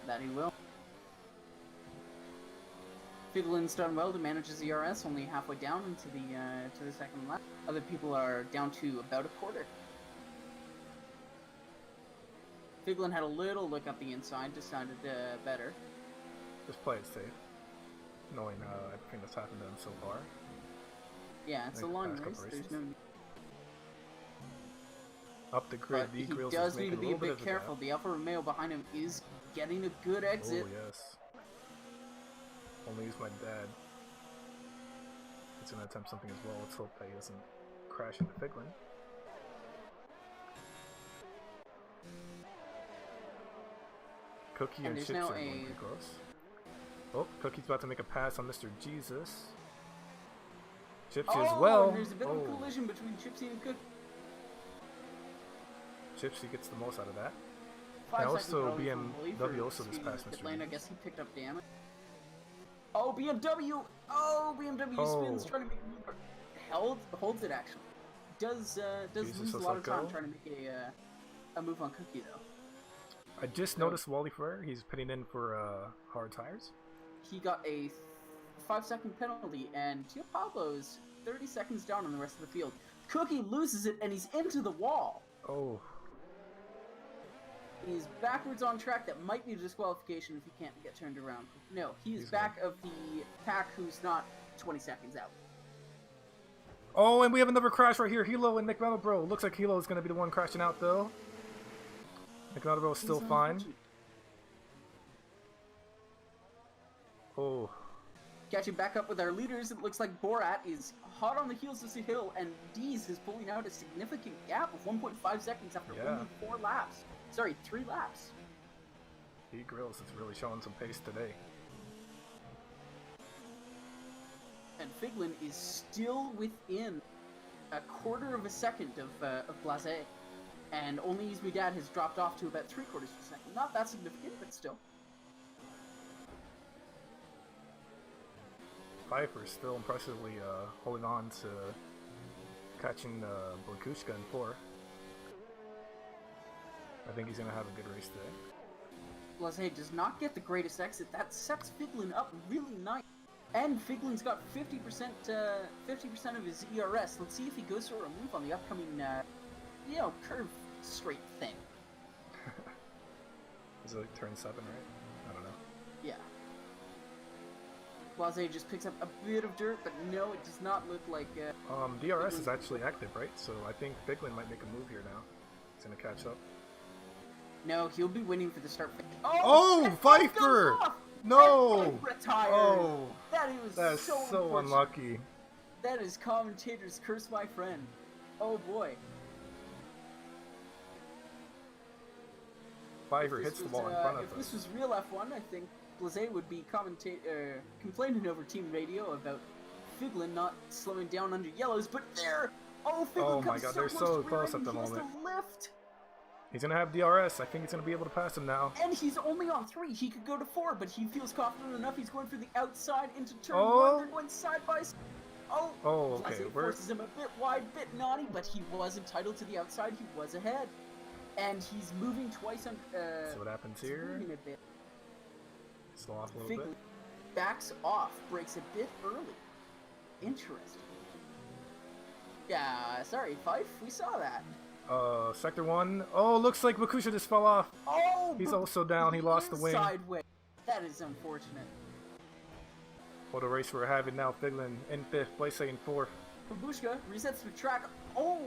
That he will. Figlin's done well to manage his ERS, only halfway down into the second lap. Other people are down to about a quarter. Figlin had a little look up the inside, decided better. Just play it safe, knowing everything that's happened to him so far. Yeah, it's a Like the long past race. couple There's races. no. Up the grid, But the he Grills does is need making to a be a little bit bit of a careful. gap. The Alfa Romeo behind him is getting a good exit. Oh yes. Only use my dad. He's gonna attempt something as well. Let's hope that he doesn't crash into Figlin. Cookie And and there's Chips now are going pretty close. Oh, Cookie's about to make a pass on Mr. Jesus. Gypsy as well. And there's a bit of a Oh, collision between Chipsy and Cook. Gypsy gets the most out of that. 5 And seconds also probably from Lee for BMW also this speeding past the pit Mr. lane. I Jesus. guess he picked up damage. Oh, BMW! Oh, BMW spins Oh. trying to make a move. Holds it actually. Does Jesus, lose a let's lot let of time go. trying to make a move on Cookie though. I just noticed Wally Ferrer. He's pitting in for hard tires. He got a 5-second penalty, and Tio Pablo's 30 seconds down on the rest of the field. Cookie loses it, and he's into the wall. Oh, He's backwards on track. That might be a disqualification if he can't get turned around. No, he's He's back of the pack who's not 20 seconds out. oh, and we have another crash right here. Hilo and Nick Metalbro. Looks like Hilo is going to be the one crashing out though. Nick Metalbro is still He's fine. unfortunate. Oh, Catching back up with our leaders, it looks like Borat is hot on the heels of the hill, and Dees is pulling out a significant gap of 1.5 seconds after Yeah. only 4 laps. Sorry, 3 laps. D Grills is really showing some pace today. And Figlin is still within a quarter of a second of Blase. And only Izmidad has dropped off to about 3/4 of a second. Not that significant, but still. Pfeiffer still impressively holding on to catching Blakushka in 4. I think he's going to have a good race today. Blase does not get the greatest exit. That sets Figlin up really nice. And Figlin's got 50% of his ERS. Let's see if he goes for a move on the upcoming, curve straight thing. Is it like turn 7, right? I don't know. Yeah. Blase just picks up a bit of dirt, but no, it does not look like... DRS is actually active, right? So I think Figlin might make a move here now. He's going to catch up. No, he'll be winning for the start. Oh, and Pfeiffer! goes off! No! And retired. Oh, That is that's so so unfortunate. unlucky. That is commentator's curse, my friend. Oh boy. Fiver hits the ball in front of If us. this was real F1, I think Blase would be complaining over team radio about Figlin not slowing down under yellows, but there! Oh, Figlin Oh my comes god, so they're close so to close rear-ending, at the he has to moment. lift! He's gonna have DRS. I think he's gonna be able to pass him now. And he's only on 3. He could go to 4, but he feels confident enough. He's going for the outside into turn 1. They're going side by side. Oh, okay. Blase forces him a bit wide, bit naughty, but he was entitled to the outside. He was ahead. And he's moving twice on. See what happens here. Moving a bit. Slow off a little bit. Backs off, breaks a bit early. Interesting. Yeah, sorry, Fife, we saw that. Sector 1. Oh, looks like Bakusha just fell off. Oh! He's also down. He lost the wing. Sideways. That is unfortunate. What a race we're having now. Figlin in 5th, Blase in 4th. Babushka resets the track. Oh!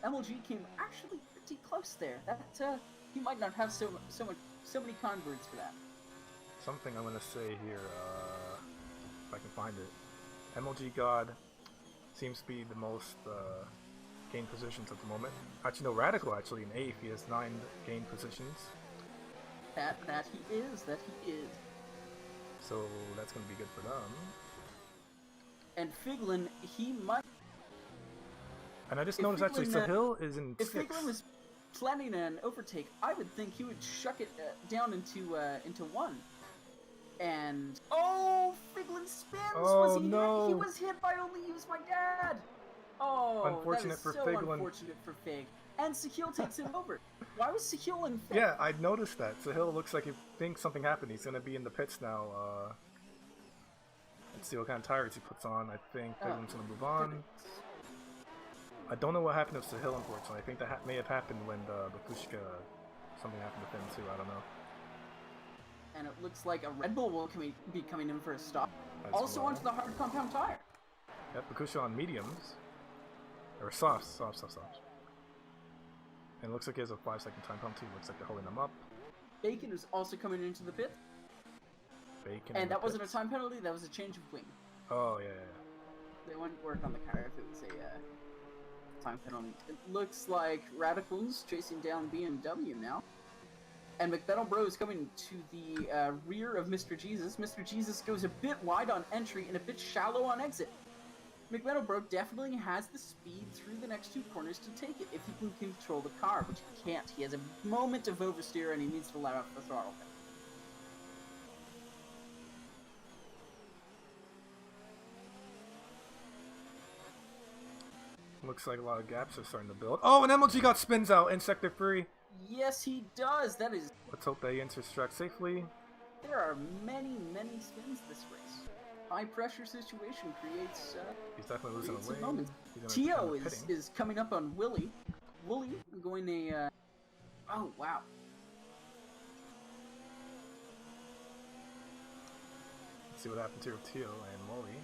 MLG came actually pretty close there. That, he might not have so many converts for that. Something I'm gonna say here, if I can find it. MLG God seems to be the most gained positions at the moment. Actually, no, Radical actually in 8th. He has 9 gained positions. That he is. So that's gonna be good for them. And Figlin, he might. And I just If noticed actually Figlin, Sahil is in If 6th. Figlin was planning an overtake, I would think he would shuck it down into 1. And Figlin spins. Oh, was he no. hit? He was hit by only use my dad. Oh, Unfortunate that is for so Figlin. unfortunate for Fig. And Sahil takes him over. Why was Sahil in 5th? Yeah, I noticed that. Sahil looks like he thinks something happened. He's gonna be in the pits now. Let's see what kind of tires he puts on. I think Figlin's gonna move on. I don't know what happened to Sahil, unfortunately. I think that may have happened when the Bakushka, something happened with him too. I don't know. And it looks like a Red Bull will be coming in for a stop. As Also well. onto the hard compound tire. Yep, Bakusha on mediums. Or softs. And it looks like he has a 5-second time penalty. Looks like they're holding him up. Bacon is also coming into the pit. Bacon. And in the that wasn't a pits. time penalty, that was a change of wing. Oh, yeah. They wouldn't work on the car if it was a time penalty. It looks like Radical's chasing down BMW now. And McBettle Bro is coming to the rear of Mr. Jesus. Mr. Jesus goes a bit wide on entry and a bit shallow on exit. McBettle Bro definitely has the speed through the next 2 corners to take it if he can control the car, which he can't. He has a moment of oversteer and he needs to let off the throttle. Looks like a lot of gaps are starting to build. Oh, and MLG got spins out in Sector 3. Yes, he does. That is. Let's hope they enter track safely. There are many spins this race. High pressure situation creates. He's definitely losing a wing. Moments. He's gonna Tio end up pitting. is coming up on Willie. Willie going a. Oh wow. Let's see what happens here with Tio and Molly.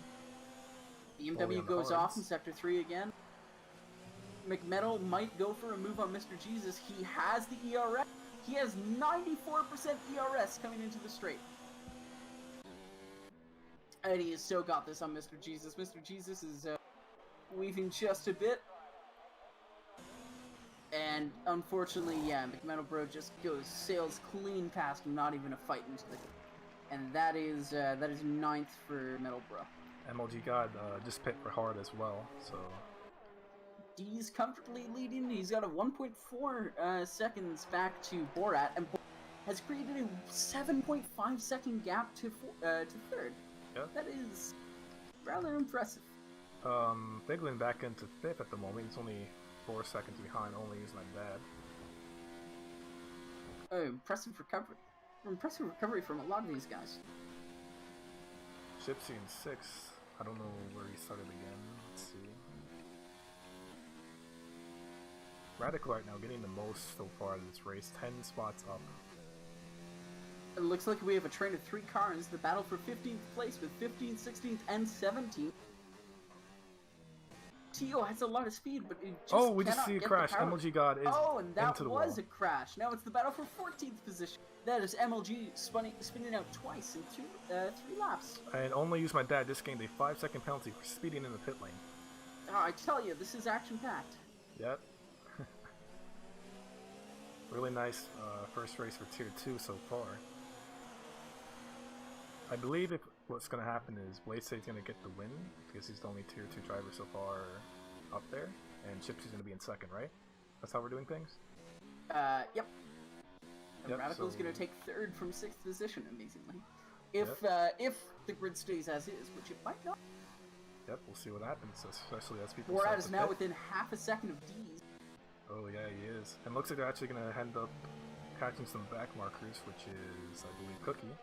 BMW on the goes hards. off in Sector 3 again. McMetal might go for a move on Mr. Jesus. He has the ERS. He has 94% ERS coming into the straight. And he has so got this on Mr. Jesus. Mr. Jesus is weaving just a bit. And unfortunately, yeah, McMetal Bro just sails clean past him, not even a fight into the... And that is 9th for Metal Bro. MLG God just pit for hard as well, so... D's comfortably leading. He's got a 1.4 seconds back to Borat, and Borat has created a 7.5 second gap to 3rd. Yeah. That is rather impressive. Figlin back into 5th at the moment. He's only 4 seconds behind. Only he's not bad. Oh, impressive recovery. Impressive recovery from a lot of these guys. Gypsy in 6th. I don't know where he started again. Let's see. Radical right now getting the most so far in this race. 10 spots up. It looks like we have a train of 3 cars. The battle for 15th place with 15th, 16th, and 17th. Tio has a lot of speed, but it just Oh, we just cannot see a get the crash. power. MLG God is Oh, and that into the was wall. a crash. Now it's the battle for 14th position. That is MLG spinning out twice in 3 laps. And only use my dad. This gained a 5-second penalty for speeding in the pit lane. Oh, I tell you, this is action-packed. Yep. Really nice first race for Tier 2 so far. I believe what's going to happen is Bladesay's going to get the win, because he's the only Tier 2 driver so far up there, and Chipsy's going to be in second, right? That's how we're doing things? Yep. And Yep, Radical's so- going to take 3rd from 6th position, amazingly. If the grid stays as is, which it might not. Yep, we'll see what happens, especially as people Borat start is to now pit. within half a second of D's. Oh yeah, he is. And looks like they're actually going to end up catching some back markers, which is, I believe, Cookie.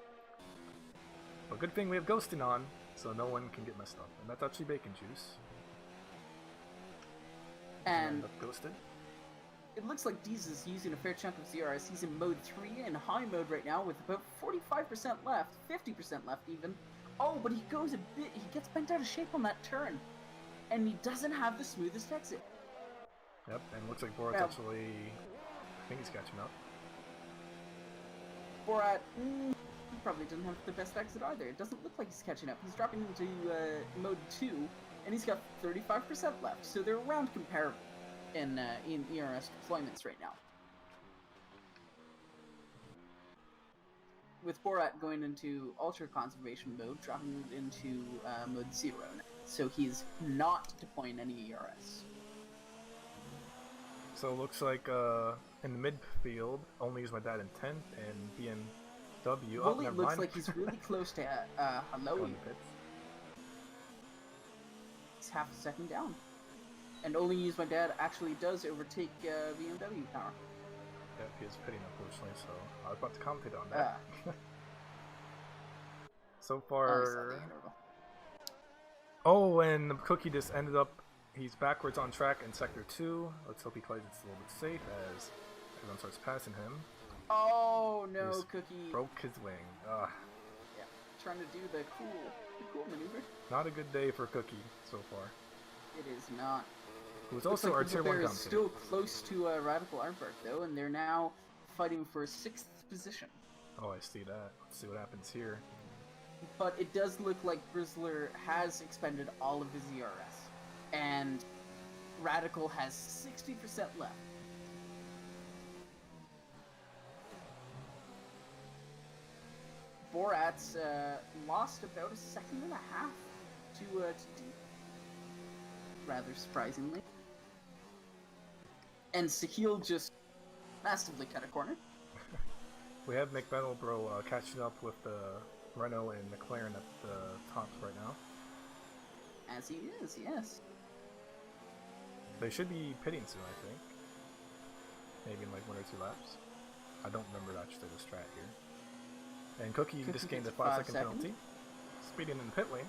But good thing we have ghosting on, so no one can get messed up. And that's actually bacon juice. And End up ghosted. it looks like D's is using a fair chunk of ZRS. He's in mode 3 in high mode right now with about 45% left, 50% left even. Oh, but he goes a bit, he gets bent out of shape on that turn. And he doesn't have the smoothest exit. Yep, and looks like Borat's Yeah. actually, I think he's catching up. Borat, he probably doesn't have the best exit either. It doesn't look like he's catching up. He's dropping into mode 2, and he's got 35% left. So they're around comparable in ERS deployments right now. With Borat going into ultra conservation mode, dropping into mode 0 now. So he's not deploying any ERS. So it looks like in the midfield, only use my dad in 10th, and BMW. Oh, Wooly never looks mind. like he's really close to Hello. Going to pits. He's half a second down. And only use my dad actually does overtake BMW power. Yep, he is pitting, unfortunately, so I was about to commentate on that. So Oh, he's far... on the interval. Oh, and the Cookie just ended up, he's backwards on track in Sector 2. Let's hope he plays it a little bit safe as everyone starts passing him. Oh no, He's Cookie! Broke his wing. Ugh. Yeah, trying to do the cool maneuver. Not a good day for Cookie so far. It is not. Who's Looks also like our Grizzle Tier 1 Bear is commentator. still close to Radical Aardvark though, and they're now fighting for 6th position. Oh, I see that. Let's see what happens here. But it does look like Grizzler has expended all of his ERS, and Radical has 60% left. Borat's lost about a second and a half to D, rather surprisingly. And Sahil just massively cut a corner. We have McMetalbro catching up with Renault and McLaren at the tops right now. As he is, yes. They should be pitting soon, I think. Maybe in like 1 or 2 laps. I don't remember actually the strat here. And Cookie just gained a gets 5-second 5 penalty. Speeding in the pit lane.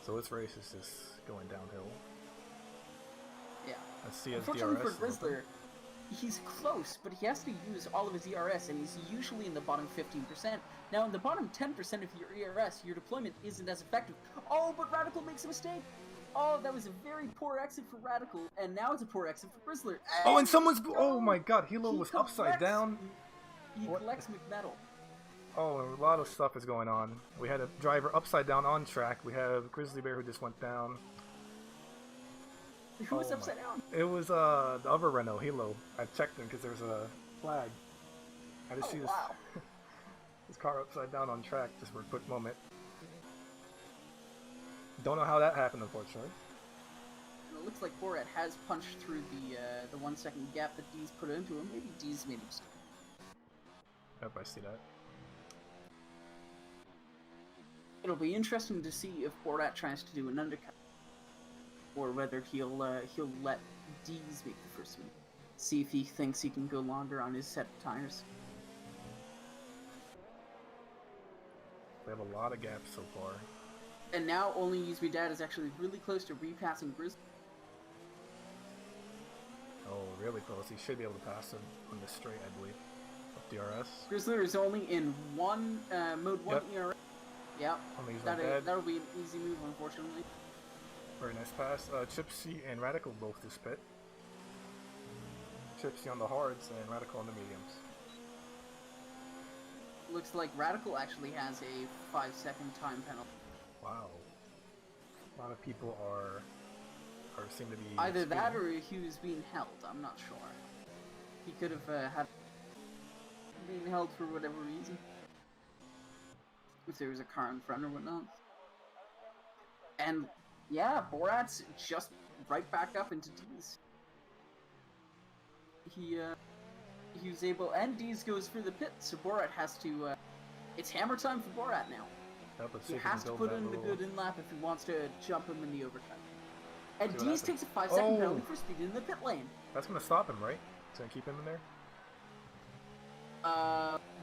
So this race is just going downhill. Yeah. Let's see as Unfortunately DRS for is open. Grizzler, he's close, but he has to use all of his ERS, and he's usually in the bottom 15%. Now, in the bottom 10% of your ERS, your deployment isn't as effective. Oh, but Radical makes a mistake! Oh, that was a very poor exit for Radical, and now it's a poor exit for Grizzler. Oh, and someone's... go! Oh my god, Hilo He was upside collects- down. He What? collects McMetal. Oh, a lot of stuff is going on. We had a driver upside down on track. We have Grizzly Bear who just went down. Who was Oh upside down? It was the other Renault, Hilo. I checked him because there's a flag. I just Oh, see this, wow. this car upside down on track just for a quick moment. Don't know how that happened, unfortunately. And it looks like Borat has punched through the 1 second gap that D's put into him. Maybe D's made a mistake. Yep, I see that. It'll be interesting to see if Borat tries to do an undercut, or whether he'll let D's make the first one. See if he thinks he can go longer on his set of tires. We have a lot of gaps so far. And now only Use Me Dad is actually really close to repassing Grizzly. Oh, really close. He should be able to pass him on this straight, I believe. Up DRS. Grizzler is only in mode 1 Yep. ERA. Yep. Only use my dad. That'll be an easy move, unfortunately. Very nice pass. Chipsy and Radical both just pit. Chipsy on the hards and Radical on the mediums. Looks like Radical actually has a 5-second time penalty. Wow. A lot of people are seem to be either speeding. that or he was being held. I'm not sure. He could have had been held for whatever reason. If there was a car in front or whatnot. And yeah, Borat's just right back up into D's. He was able, and D's goes for the pit, so Borat has to. It's hammer time for Borat now. He has to put in the good in lap if he wants to jump him in the overtime. And D's takes a 5-second penalty for speeding in the pit lane. That's gonna stop him, right? It's gonna keep him in there.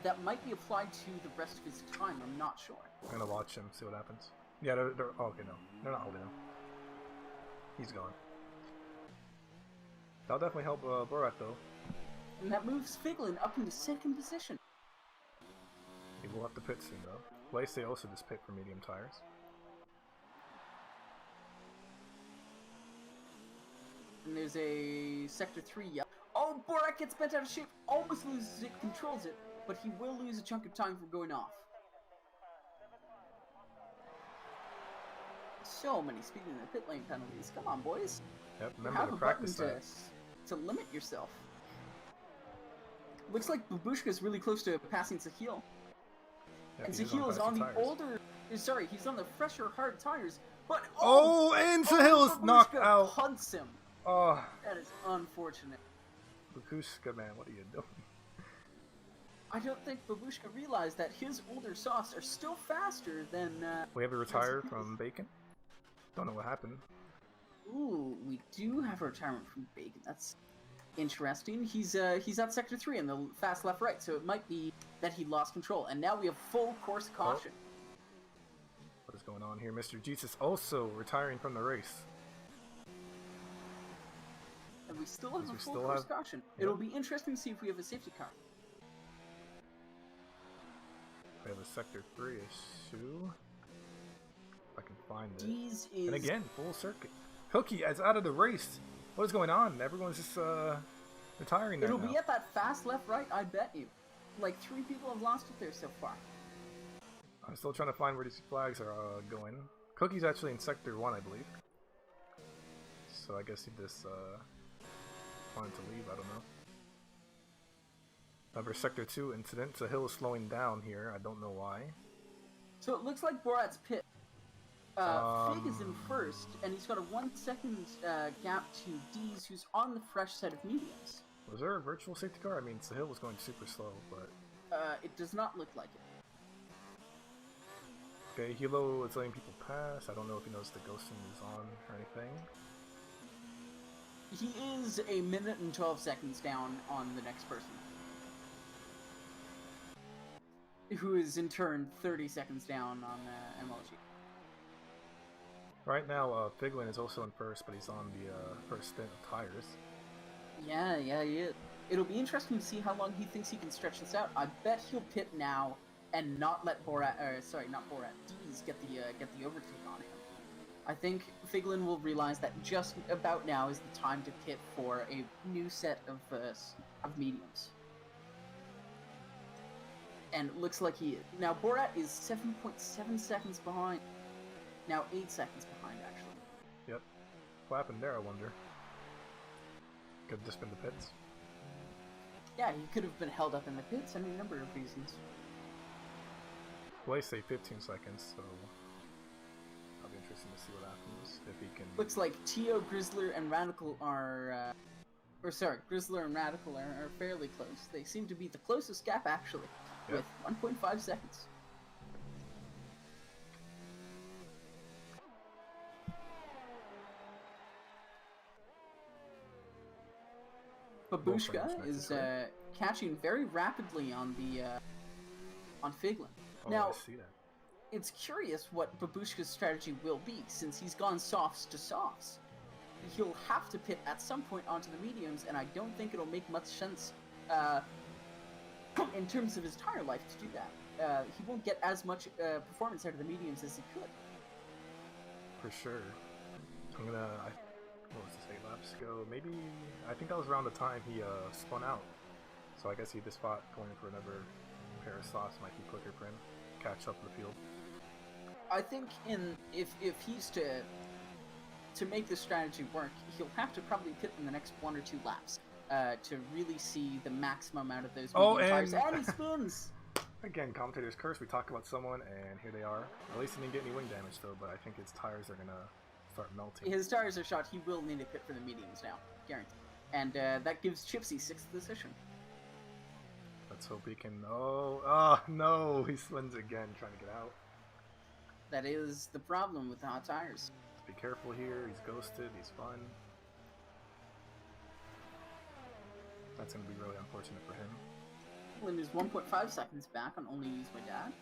That might be applied to the rest of his time. I'm not sure. I'm gonna watch him, see what happens. Yeah, they're oh, okay, no. They're not holding him. He's gone. That'll definitely help Borat, though. And that moves Figlin up into 2nd position. He will have to pit soon, though. Lacey also just pit for medium tires. And there's a Sector 3 yellow. Oh, Borat gets bent out of shape, almost loses it, controls it, but he will lose a chunk of time for going off. So many speeding in the pit lane penalties. Come on, boys. Yep, You remember have to a practice button that. to limit yourself. Looks like Babushka's really close to passing Sahil. Yep, And he is Sahil is on the tires. older... Sorry, he's on the fresher hard tires. But Oh, and Sahil is knocked Babushka out. punts him. Oh, That is unfortunate. Babushka, man, what are you doing? I don't think Babushka realized that his older softs are still faster than... We have a retire from Bacon. Don't know what happened. Ooh, we do have a retirement from Bacon. That's interesting. He's at Sector 3 in the fast left-right, so it might be that he lost control. And now we have full course caution. What is going on here? Mr. Jesus also retiring from the race. And we still have Yes, a we full still course have- caution. Yep. It'll be interesting to see if we have a safety car. We have a Sector 3 issue. If I can find it. D's is... And again, full circuit. Hooky is out of the race. What is going on? Everyone's just retiring there It'll now. be at that fast left-right, I bet you. Like, 3 people have lost it there so far. I'm still trying to find where these flags are going. Cookie's actually in Sector 1, I believe. So I guess he just wanted to leave, I don't know. Remember Sector 2 incident, so Hill is slowing down here, I don't know why. So it looks like Borat's pit. Fig is in first, and he's got a 1 second gap to D's, who's on the fresh set of mediums. Was there a virtual safety car? I mean, Sahil was going super slow, but... It does not look like it. Okay, Hilo is letting people pass. I don't know if he knows the ghosting is on or anything. He is a minute and 12 seconds down on the next person. Who is in turn 30 seconds down on MLG. Right now, Figlin is also in first, but he's on the first stint of tires. Yeah, he is. It'll be interesting to see how long he thinks he can stretch this out. I bet he'll pit now and not let D's get the overtake on him. I think Figlin will realize that just about now is the time to pit for a new set of mediums. And it looks like he is. Now Borat is 7.7 seconds behind. Now 8 seconds behind, actually. Yep. What happened there, I wonder? Could have just been the pits. Yeah, he could have been held up in the pits. Any number of reasons. Well, they say 15 seconds, so that'll be interesting to see what happens if he can. Looks like Tio, Grizzler, and Radical are, Grizzler and Radical are fairly close. They seem to be the closest gap, actually, Yep. with 1.5 seconds. Babushka is catching very rapidly on the on Figlin. Oh, Now, I see that. it's curious what Babushka's strategy will be, since he's gone softs to softs. He'll have to pit at some point onto the mediums, and I don't think it'll make much sense in terms of his tire life to do that. He won't get as much performance out of the mediums as he could. For sure. I'm gonna. What was this, 8 laps ago? Maybe. I think that was around the time he spun out. So I guess he just thought going for another pair of slots might be quicker for him. Catch up the field. I think if he's to make this strategy work, he'll have to probably pit in the next 1 or 2 laps to really see the maximum out of those medium tires. And he spins! Again, commentator's curse. We talk about someone, and here they are. At least he didn't get any wing damage, though, but I think his tires are going to start melting. His tires are shot. He will need a pit for the mediums now. Guaranteed. And that gives Chipsy 6th position. Let's hope he can... Oh, no! He spins again, trying to get out. That is the problem with the hot tires. Be careful here. He's ghosted. He's fun. That's going to be really unfortunate for him. Figlin is 1.5 seconds back on Only Use My Dad.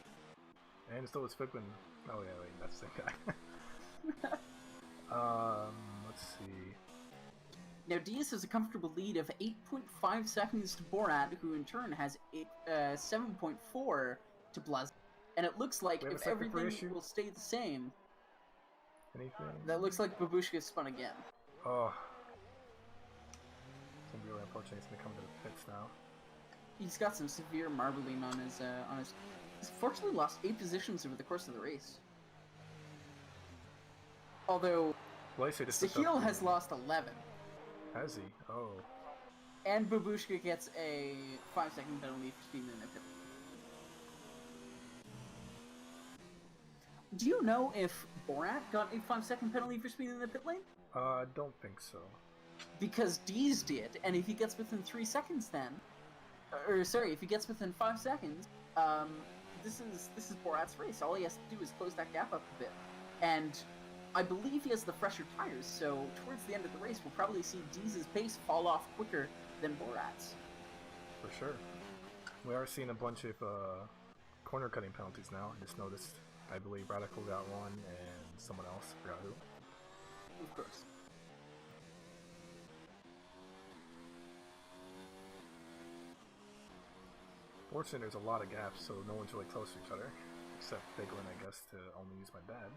And so is Figlin. Oh yeah, wait, that's the same guy. Let's see. Now Diaz has a comfortable lead of 8.5 seconds to Borat, who in turn has 7.4 to Blaz. And it looks like if everything will stay the same, anything? That looks like Babushka spun again. Oh. It's gonna be really unfortunate. He's gonna come to the pits now. He's got some severe marbling on his. He's fortunately lost 8 positions over the course of the race. Although, Sahil has lost 11. Has he? Oh. And Babushka gets a 5-second penalty for speeding in the pit. Do you know if Borat got a 5-second penalty for speeding in the pit lane? I don't think so. Because Dees did, and if he gets within 3 seconds then... Or, sorry, if he gets within 5 seconds, this is Borat's race. All he has to do is close that gap up a bit. And I believe he has the fresher tires, so towards the end of the race, we'll probably see Dees' pace fall off quicker than Borat's. For sure. We are seeing a bunch of corner cutting penalties now. I just noticed. I believe Radical got one, and someone else, I forgot who. Of course. Fortunately, there's a lot of gaps, so no one's really close to each other. Except Figlin, I guess, to only use my dad.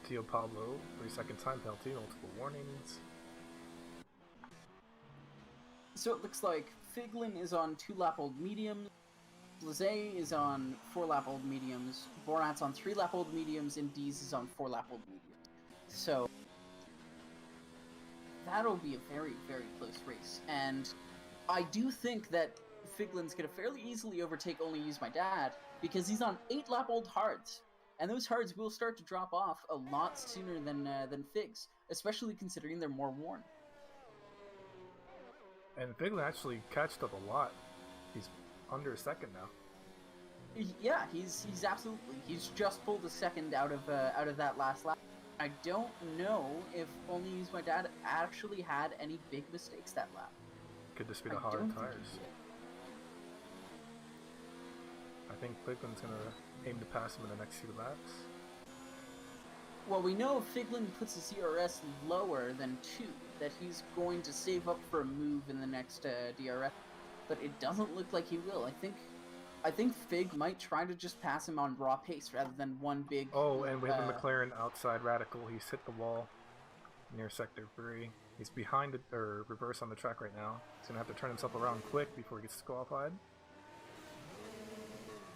Tio Pablo, 3-second time penalty, multiple warnings. So it looks like Figlin is on 2-lap-old mediums, Blazé is on 4-lap-old mediums, Borat's on 3-lap-old mediums, and Dees is on 4-lap-old mediums. So that'll be a very, very close race. And I do think that Figlin's going to fairly easily overtake Only Use My Dad, because he's on 8-lap-old hards. And those hards will start to drop off a lot sooner than Figs, especially considering they're more worn. And Figlin actually catched up a lot. He's under a second now. Yeah, he's absolutely. He's just pulled a second out of that last lap. I don't know if Only Use My Dad actually had any big mistakes that lap. Could just be the hard tires. I think Figlin's gonna aim to pass him in the next few laps. Well, we know if Figlin puts his ERS lower than 2, that he's going to save up for a move in the next DRS. But it doesn't look like he will. I think Fig might try to just pass him on raw pace rather than one big... Oh, and we have a McLaren outside Radical. He's hit the wall near Sector 3. He's behind the, or reverse on the track right now. He's going to have to turn himself around quick before he gets disqualified.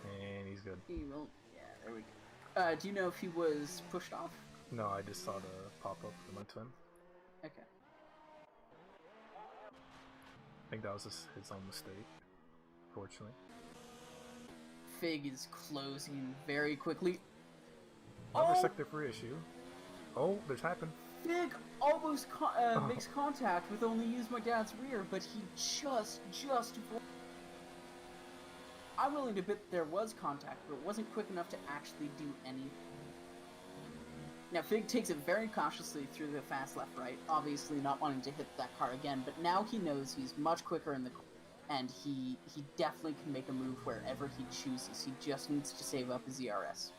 And he's good. He will. Yeah, there we go. Do you know if he was pushed off? No, I just saw the pop-up and went to him. Okay. I think that was his own mistake, fortunately. Fig is closing very quickly. Another Sector 3 issue. Oh, there's happened. Fig almost makes contact with Only Use My Dad's rear, but he just I'm willing to bet there was contact, but it wasn't quick enough to actually do anything. Now, Fig takes it very cautiously through the fast left-right, obviously not wanting to hit that car again, but now he knows he's much quicker in the corner, and he definitely can make a move wherever he chooses. He just needs to save up his ERS.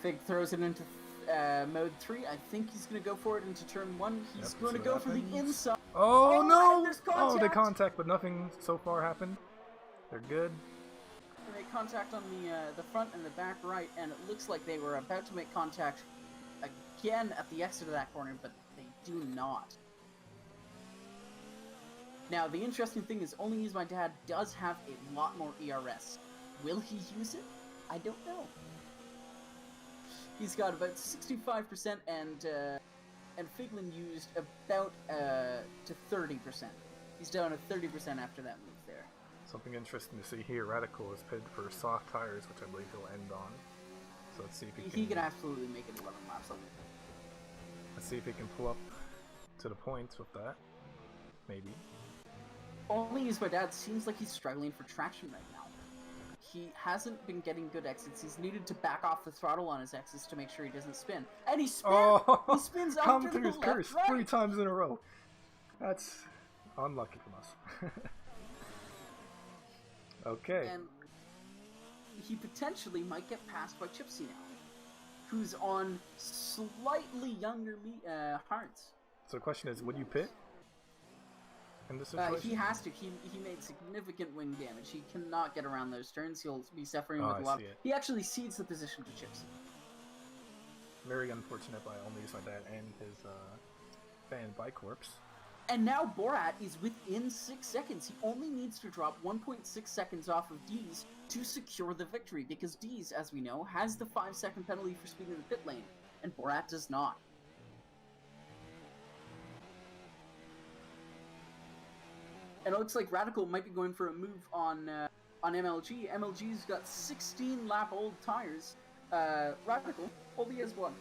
Fig throws it into mode 3. I think he's going to go for it into turn 1. He's Yep, going to see go what for the happens. inside. Oh, and no! there's Oh, they contact! contact, but nothing so far happened. They're good. They make contact on the front and the back right, and it looks like they were about to make contact again at the exit of that corner, but they do not. Now, the interesting thing is, Only Use My Dad does have a lot more ERS. Will he use it? I don't know. He's got about 65%, and Figlin used about to 30%. He's down to 30% after that move there. Something interesting to see here. Radical is pinned for soft tires, which I believe he'll end on. So let's see if He can absolutely make it 11 laps on it. Let's see if he can pull up to the points with that. Maybe. Only Use My Dad seems like he's struggling for traction right now. He hasn't been getting good exits. He's needed to back off the throttle on his exits to make sure he doesn't spin. And he spins! Oh, He spins come after through the his left, curse right. 3 times in a row. That's unlucky from us. Okay. And he potentially might get passed by Chipsy now, who's on slightly younger hearts. So the question is, would you pit in this situation? He has to. He made significant wing damage. He cannot get around those turns. He'll be suffering Oh, with a I lot. see it. He actually cedes the position to Chipsy. Very unfortunate by Only Use My Dad and his fan Bicorps. And now Borat is within 6 seconds. He only needs to drop 1.6 seconds off of D's to secure the victory, because D's, as we know, has the 5-second penalty for speed in the pit lane, and Borat does not. And it looks like Radical might be going for a move on MLG. MLG's got 16-lap-old tires. Radical only has one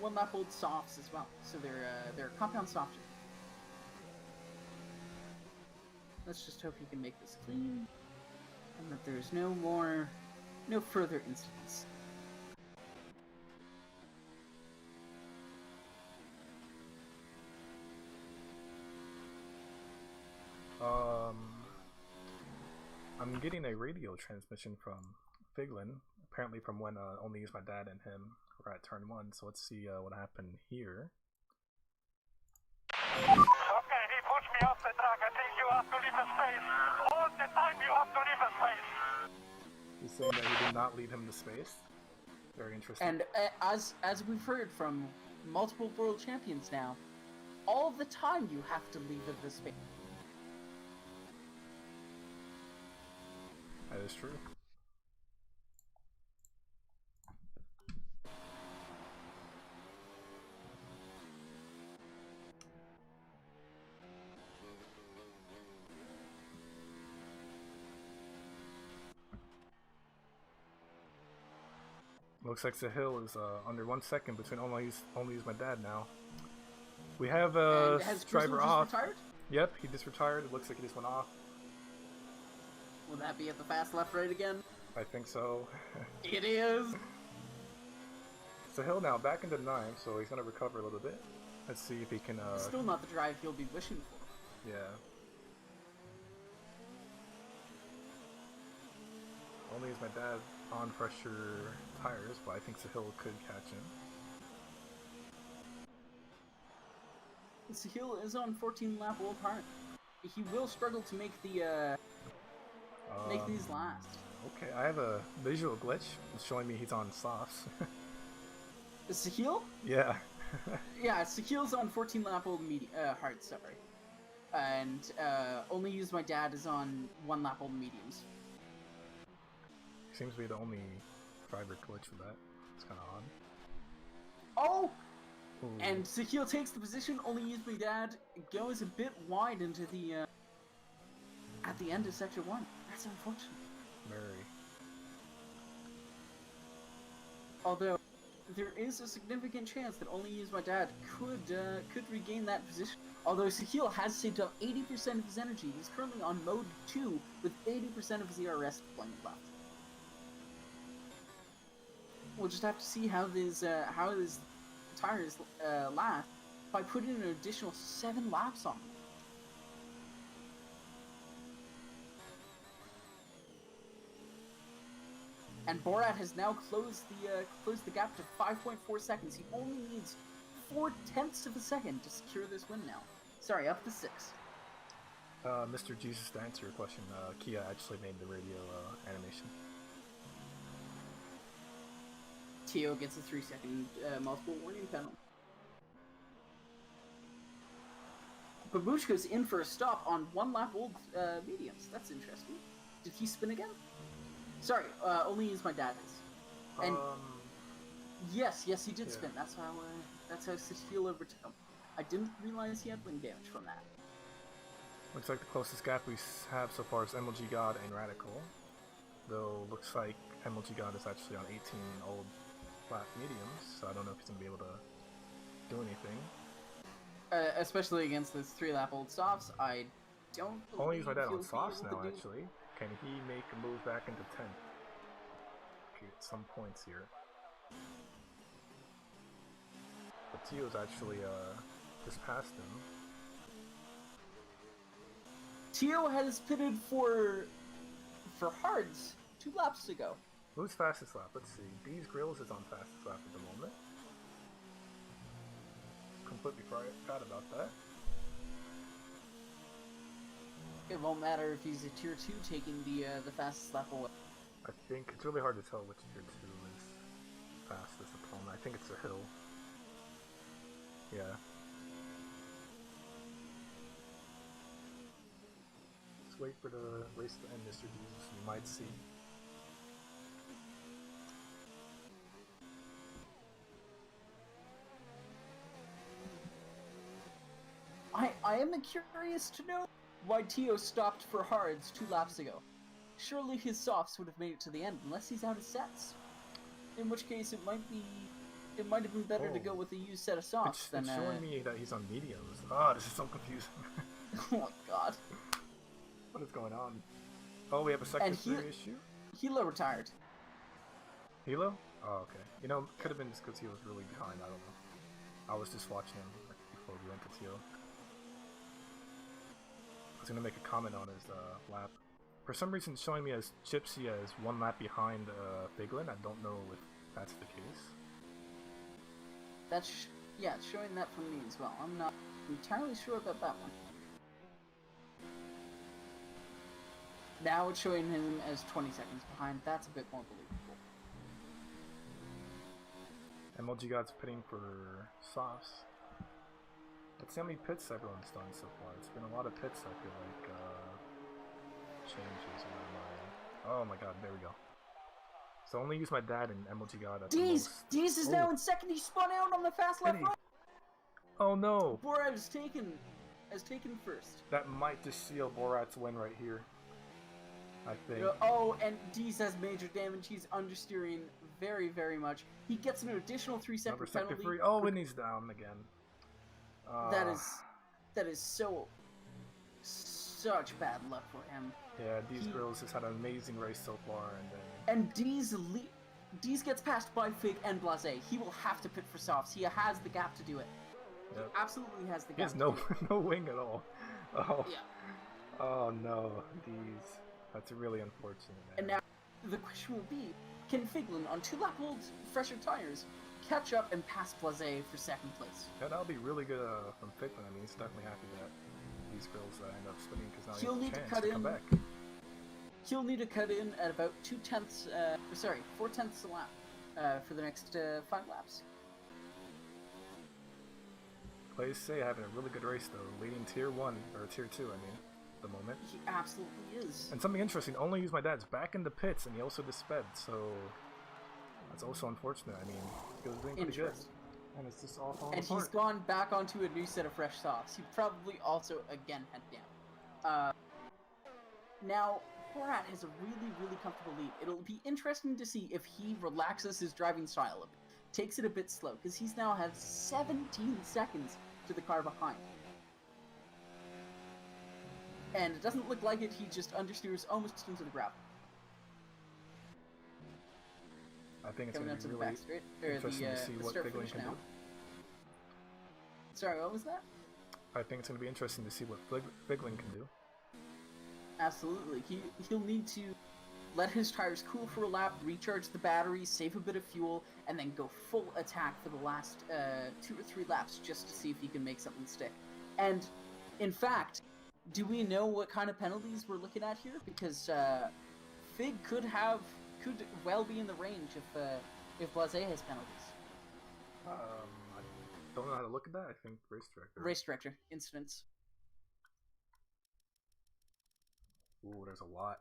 lap-old softs as well, so they're compound softer. Let's just hope he can make this clean, and that there's no further incidents. I'm getting a radio transmission from Figlin, apparently from when Only Use My Dad and him were at turn 1, so let's see what happened here. Okay, he pushed me off the track. I think you have to leave the space. All the time you have to leave the space. He's saying that he did not lead him to space. Very interesting. And as we've heard from multiple world champions now, all the time you have to leave the space. That is true. Looks like Sahil is under 1 second between Only Use My Dad now. We have Has driver Grizzle just off. retired? Yep, he just retired. It looks like he just went off. Will that be at the fast left right again? I think so. It is! Sahil now back into 9, so he's going to recover a little bit. Let's see if he can... Still not the drive he'll be wishing for. Yeah. Only Use My Dad on pressure tires, but I think Sahil could catch him. Sahil is on 14-lap old heart. He will struggle to make the make these last. Okay, I have a visual glitch. It's showing me he's on softs. Is Sahil? Yeah. Yeah, Sahil's on 14-lap old heart, sorry. And Only Use My Dad is on 1-lap old mediums. Seems to be the only driver glitch for that. It's kind of odd. Oh! Ooh. And Sahil takes the position. Only Use My Dad goes a bit wide into the at the end of Sector 1. That's unfortunate. Very. Although there is a significant chance that Only Use My Dad could regain that position. Although Sahil has saved up 80% of his energy. He's currently on mode 2 with 80% of his ERS deployment left. We'll just have to see how his tires last by putting an additional 7 laps on them. And Borat has now closed the gap to 5.4 seconds. He only needs 4/10 of a second to secure this win now. Sorry, up to 6. Mr. Jesus, to answer your question, Kia actually made the radio animation. Tio gets a 3-second multiple warning penalty. Babushka's in for a stop on 1 lap old mediums. That's interesting. Did he spin again? Sorry, only as my dad is. And yes, he did spin. That's how Cecile overtook him. I didn't realize he had wing damage from that. Looks like the closest gap we have so far is MLG God and Radical. Though looks like MLG God is actually on 18 old flat mediums, so I don't know if he's gonna be able to do anything. Especially against those 3-lap old softs, I don't Only use my dad on he'll be softs able to now, do- actually. Can he make a move back into 10th? Okay, get some points here. But Tio's actually just passed him. Tio has pitted for hards 2 laps ago. Who's fastest lap? Let's see. D's Grills is on fastest lap at the moment. Completely forgot about that. It won't matter if he's a tier 2 taking the fastest lap away. I think it's really hard to tell which tier 2 is fastest at the moment. I think it's a hill. Yeah. Let's wait for the race to end, Mr. Jesus. You might see. I am curious to know why Tio stopped for hards 2 laps ago. Surely his softs would have made it to the end, unless he's out of sets. In which case, it might have been better to go with a used set of softs than. It's showing me that he's on mediums. Ah, this is so confusing. Oh my god. What is going on? Oh, we have a second issue? Hilo retired. Hilo? Oh, okay. You know, could have been just because he was really behind. I don't know. I was just watching him before we went to Tio. I was gonna make a comment on his lap. For some reason, it's showing me as Gypsy as 1 lap behind Biglin. I don't know if that's the case. Yeah, it's showing that for me as well. I'm not entirely sure about that one. Now it's showing him as 20 seconds behind. That's a bit more believable. MLG God's pitting for softs. Let's see how many pits everyone's done so far. It's been a lot of pits, I feel like. Changes in my... Oh my god, there we go. So only use my dad and MLG God at the most. Deez is now in second. He spun out on the fast left right. Oh no! Borat has taken first. That might just seal Borat's win right here. I think. Oh, and Deez has major damage. He's understeering very, very much. He gets an additional 3-second penalty. Free. Oh, and he's down again. That is such bad luck for him. Yeah, Deez Grills has had an amazing race so far, and Deez gets passed by Fig and Blase. He will have to pit for softs. He has the gap to do it. Yep. He absolutely has the gap. He has no wing at all. Oh. Yeah. Oh no, Deez. That's really unfortunate. Man. And now the question will be, can Figlin on 2-lap old fresher tires catch up and pass Blase for 2nd place? Yeah, that'll be really good from Figlin. I mean, he's definitely happy that these Grills end up spinning because now he has a chance to come back. He'll need to cut in at about 4/10 a lap for the next 5 laps. Players say having a really good race though, leading tier 1 or tier 2. I mean, at the moment. He absolutely is. And something interesting. Only use my dad's back in the pits, and he also disped. So that's also unfortunate. I mean, he was doing pretty good, and it's just all falling apart. And he's gone back onto a new set of fresh softs. He probably also again had down. Now. Borat has a really, really comfortable lead. It'll be interesting to see if he relaxes his driving style a bit, takes it a bit slow, because he's now had 17 seconds to the car behind. And it doesn't look like it, he just understeers almost into the gravel. I think it's going to be really interesting to see what Figlin can do. Sorry, what was that? I think it's going to be interesting to see what Figlin can do. Absolutely. He'll need to let his tires cool for a lap, recharge the batteries, save a bit of fuel, and then go full attack for the last 2 or 3 laps just to see if he can make something stick. And, in fact, do we know what kind of penalties we're looking at here? Because Fig could well be in the range if Blase has penalties. I don't know how to look at that. I think race director. Race director, incidents. Ooh, there's a lot.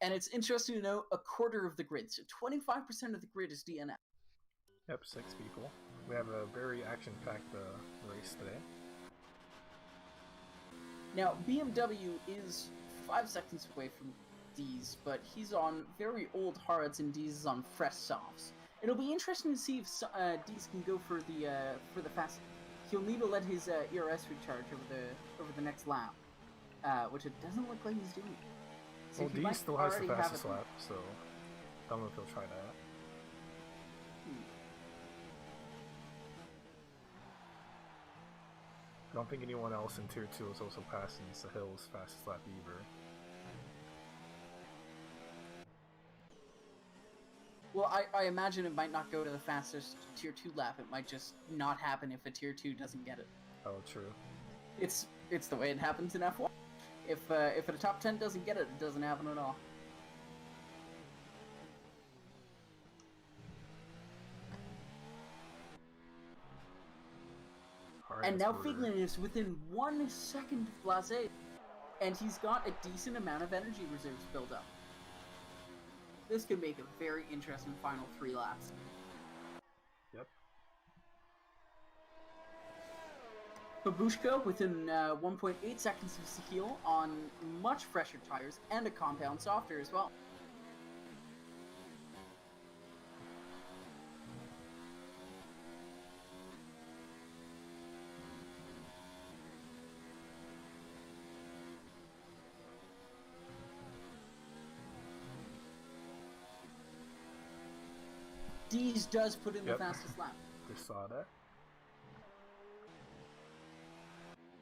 And it's interesting to know a quarter of the grid, so 25% of the grid is DNF. Yep, 6 people. We have a very action-packed race today. Now, BMW is 5 seconds away from D's, but he's on very old hards and D's is on fresh softs. It'll be interesting to see if D's can go for the fast. He'll need to let his ERS recharge over the next lap, which it doesn't look like he's doing. So well, D still has the fastest lap, so don't know if he'll try that. I don't think anyone else in Tier 2 is also passing Sahil's fastest lap either. Well, I imagine it might not go to the fastest Tier 2 lap. It might just not happen if a Tier 2 doesn't get it. Oh, true. It's the way it happens in F1. If a top 10 doesn't get it, it doesn't happen at all. Right, and now Figlin is within 1 second of Blase, and he's got a decent amount of energy reserves built up. This could make a very interesting final 3 laps. Yep. Babushka within 1.8 seconds of Sahil on much fresher tires and a compound softer as well. Dees does put in the fastest lap. Just saw that.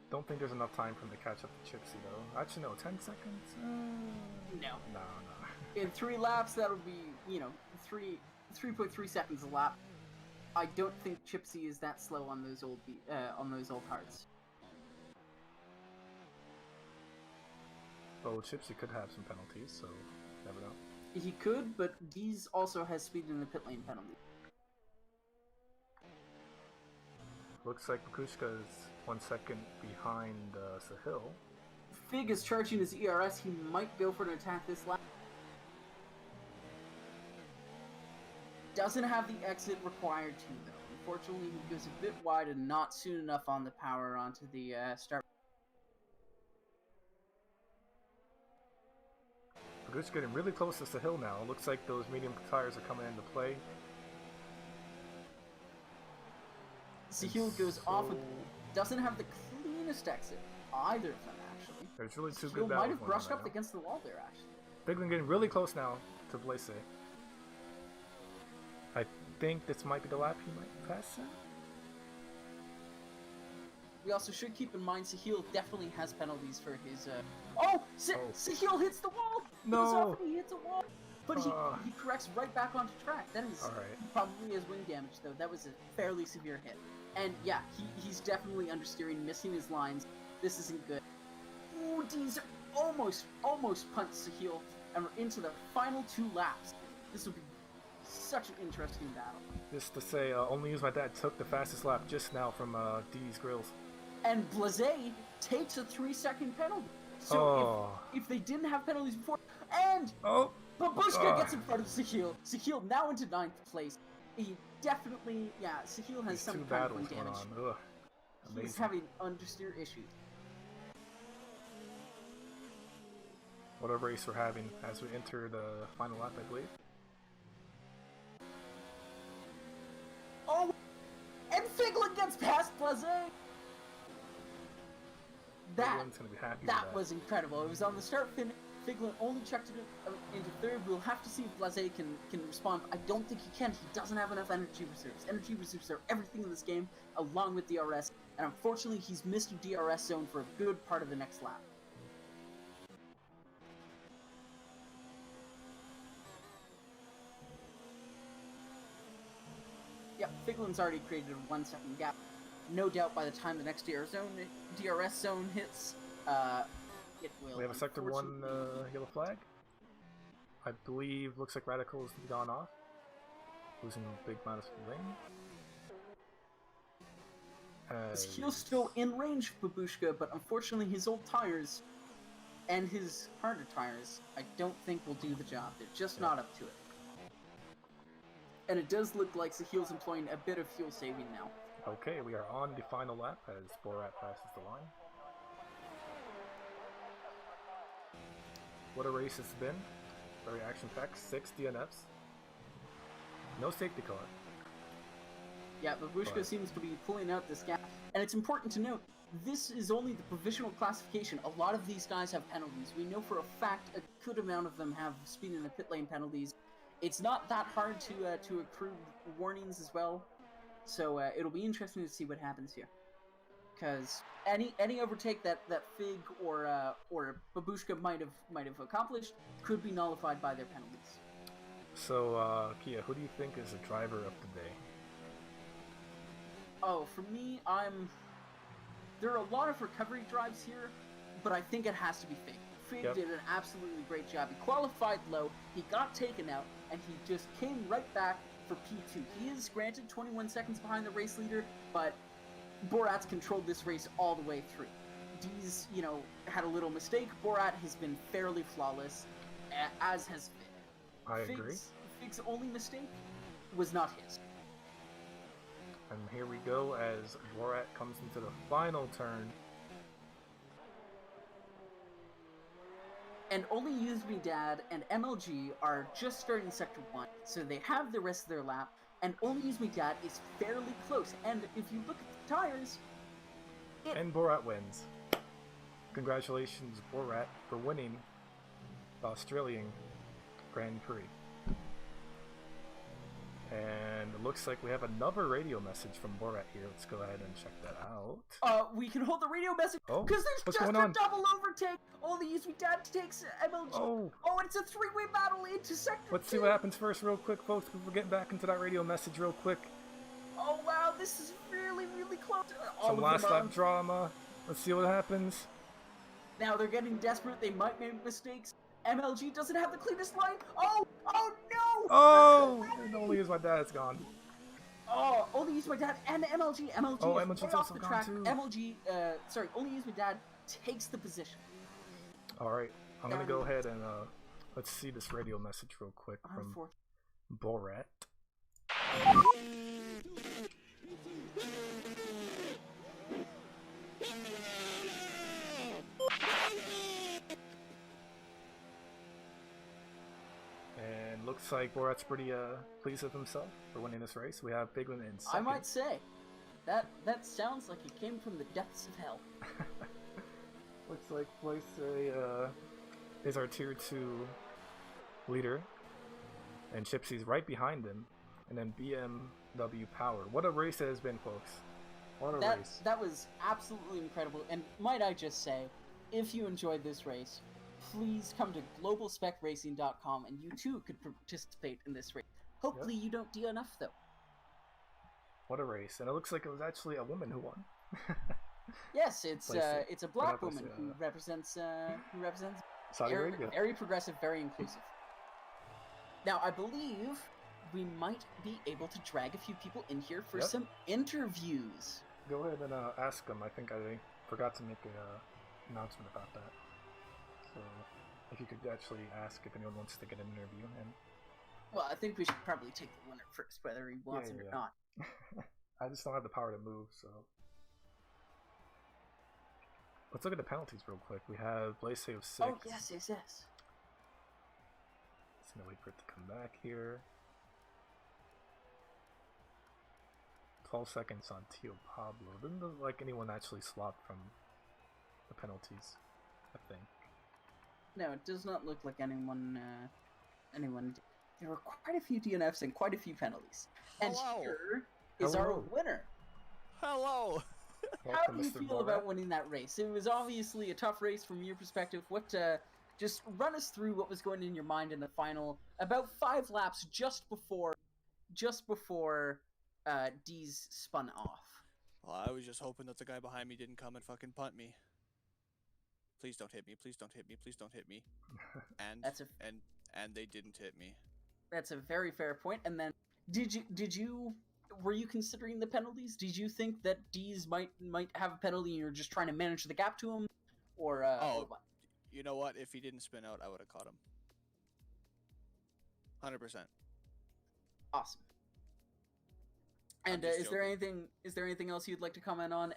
Don't think there's enough time for him to catch up to Chipsy though. Actually, no, 10 seconds? No. No. In 3 laps, that'll be, 3.3 seconds a lap. I don't think Chipsy is that slow on those old hards. Oh, Chipsy could have some penalties, so never know. He could, but Dees also has speed in the pit lane penalty. Looks like Bakushka is 1 second behind Sahil. Fig is charging his ERS. He might go for an attack this lap. Doesn't have the exit required to, though. Unfortunately, he goes a bit wide and not soon enough on the power onto the start. Bakushka getting really close to Sahil now. Looks like those medium tires are coming into play. Sahil goes off, doesn't have the cleanest exit, either of them, actually. There's really 2 Sahil good battles. might have brushed up against the wall there, actually. Figlin getting really close now to Blase. I think this might be the lap he might pass him. We also should keep in mind Sahil definitely has penalties for his, Sahil hits the wall! No! He hits a wall! But he corrects right back onto track. That is probably his wing damage, though. That was a fairly severe hit. And yeah, he's definitely understeering, missing his lines. This isn't good. Ooh, Dees almost punched Sahil, and we're into the final 2 laps. This will be such an interesting battle. Just to say, only use my dad took the fastest lap just now from D's grills. And Blase takes a 3-second penalty. So if they didn't have penalties before, and Babushka gets in front of Sahil. Sahil now into 9th place. He definitely, Sahil has some kind of wing damage. He's having understeer issues. What a race we're having as we enter the final lap, I believe. Oh, and Figlin gets past Blase. That was incredible. It was on the start finish. Figlin only checked it into 3rd. We'll have to see if Blase can respond. I don't think he can. He doesn't have enough energy reserves. Energy reserves are everything in this game, along with DRS. And unfortunately, he's missed a DRS zone for a good part of the next lap. Figlin's already created a 1 second gap. No doubt by the time the next DRS zone hits, it will. We have a sector 1 yellow flag. I believe, looks like Radical's gone off. Losing a big amount of lane. He's still in range of Babushka, but unfortunately his old tires and his harder tires, I don't think will do the job. They're just not up to it. And it does look like Sahil's employing a bit of fuel saving now. Okay, we are on the final lap as Borat passes the line. What a race it's been. Very action-packed. 6 DNFs. No safety car. Yeah, Babushka seems to be pulling out this gap. And it's important to note, this is only the provisional classification. A lot of these guys have penalties. We know for a fact a good amount of them have speed in the pit lane penalties. It's not that hard to accrue warnings as well. So it'll be interesting to see what happens here. Because any overtake that Fig or Babushka might have accomplished could be nullified by their penalties. So, Kia, who do you think is the driver of the day? Oh, for me, there are a lot of recovery drives here, but I think it has to be Fig. Fig did an absolutely great job. He qualified low, he got taken out, and he just came right back for P2. He is granted 21 seconds behind the race leader, but Borat's controlled this race all the way through. D's, had a little mistake. Borat has been fairly flawless, as has Fig. I agree. Fig's only mistake was not his. And here we go as Borat comes into the final turn. And only Use Me Dad and MLG are just starting Sector 1, so they have the rest of their lap, and only Use Me Dad is fairly close. And if you look at the tires... And Borat wins. Congratulations, Borat, for winning the Australian Grand Prix. And it looks like we have another radio message from Borat here. Let's go ahead and check that out. We can hold the radio message Oh, because there's what's just going a on? double overtake. Only Use Me Dad takes MLG. Oh, And it's a three-way battle into Sector 2. let's see what happens first real quick, folks. We're getting back into that radio message real quick. Oh wow, this is really, really close. All Some of last them lap drama. Let's see what happens. Now they're getting desperate. They might make mistakes. MLG doesn't have the cleanest line. Oh no! Oh, and only is my dad's gone. Oh, only Use My Dad and MLG. MLG Oh, is MLG's right also off the gone track. too. MLG, only Use My Dad takes the position. All right, I'm gonna go ahead and let's see this radio message real quick from Borat. And looks like Borat's pretty pleased with himself for winning this race. We have Biglin in second. I might say, that sounds like it came from the depths of hell. Looks like Place is our tier 2 leader, and Chipsy's right behind him, and then BMW Power. What a race it has been, folks. What a race. That was absolutely incredible, and might I just say, if you enjoyed this race, please come to globalspecracing.com and you too could participate in this race. Hopefully you don't DNF though. What a race. And it looks like it was actually a woman who won. Yes, it's a black woman who represents Saudi Arabia. Very progressive, very inclusive. Now I believe we might be able to drag a few people in here for some interviews. Go ahead and ask them. I think I forgot to make an announcement about that. So if you could actually ask if anyone wants to get an interview. And well, I think we should probably take the winner first, whether he wants it or not. I just don't have the power to move, so. Let's look at the penalties real quick. We have Blaze of 6. Oh, yes. Just gonna wait for it to come back here. 12 seconds on Tio Pablo. Doesn't look like anyone actually swapped from the penalties, I think. No, it does not look like anyone did. There were quite a few DNFs and quite a few penalties. And here is our winner. Hello! How do you feel about winning that race? It was obviously a tough race from your perspective. Just run us through what was going in your mind in the final, about 5 laps just before Deez spun off. Well, I was just hoping that the guy behind me didn't come and fucking punt me. Please don't hit me. Please don't hit me. Please don't hit me. And and they didn't hit me. That's a very fair point. And then, were you considering the penalties? Did you think that Deez might have a penalty, and you're just trying to manage the gap to him, or or what? You know what? If he didn't spin out, I would have caught him. 100%. Awesome. And is there anything else you'd like to comment on?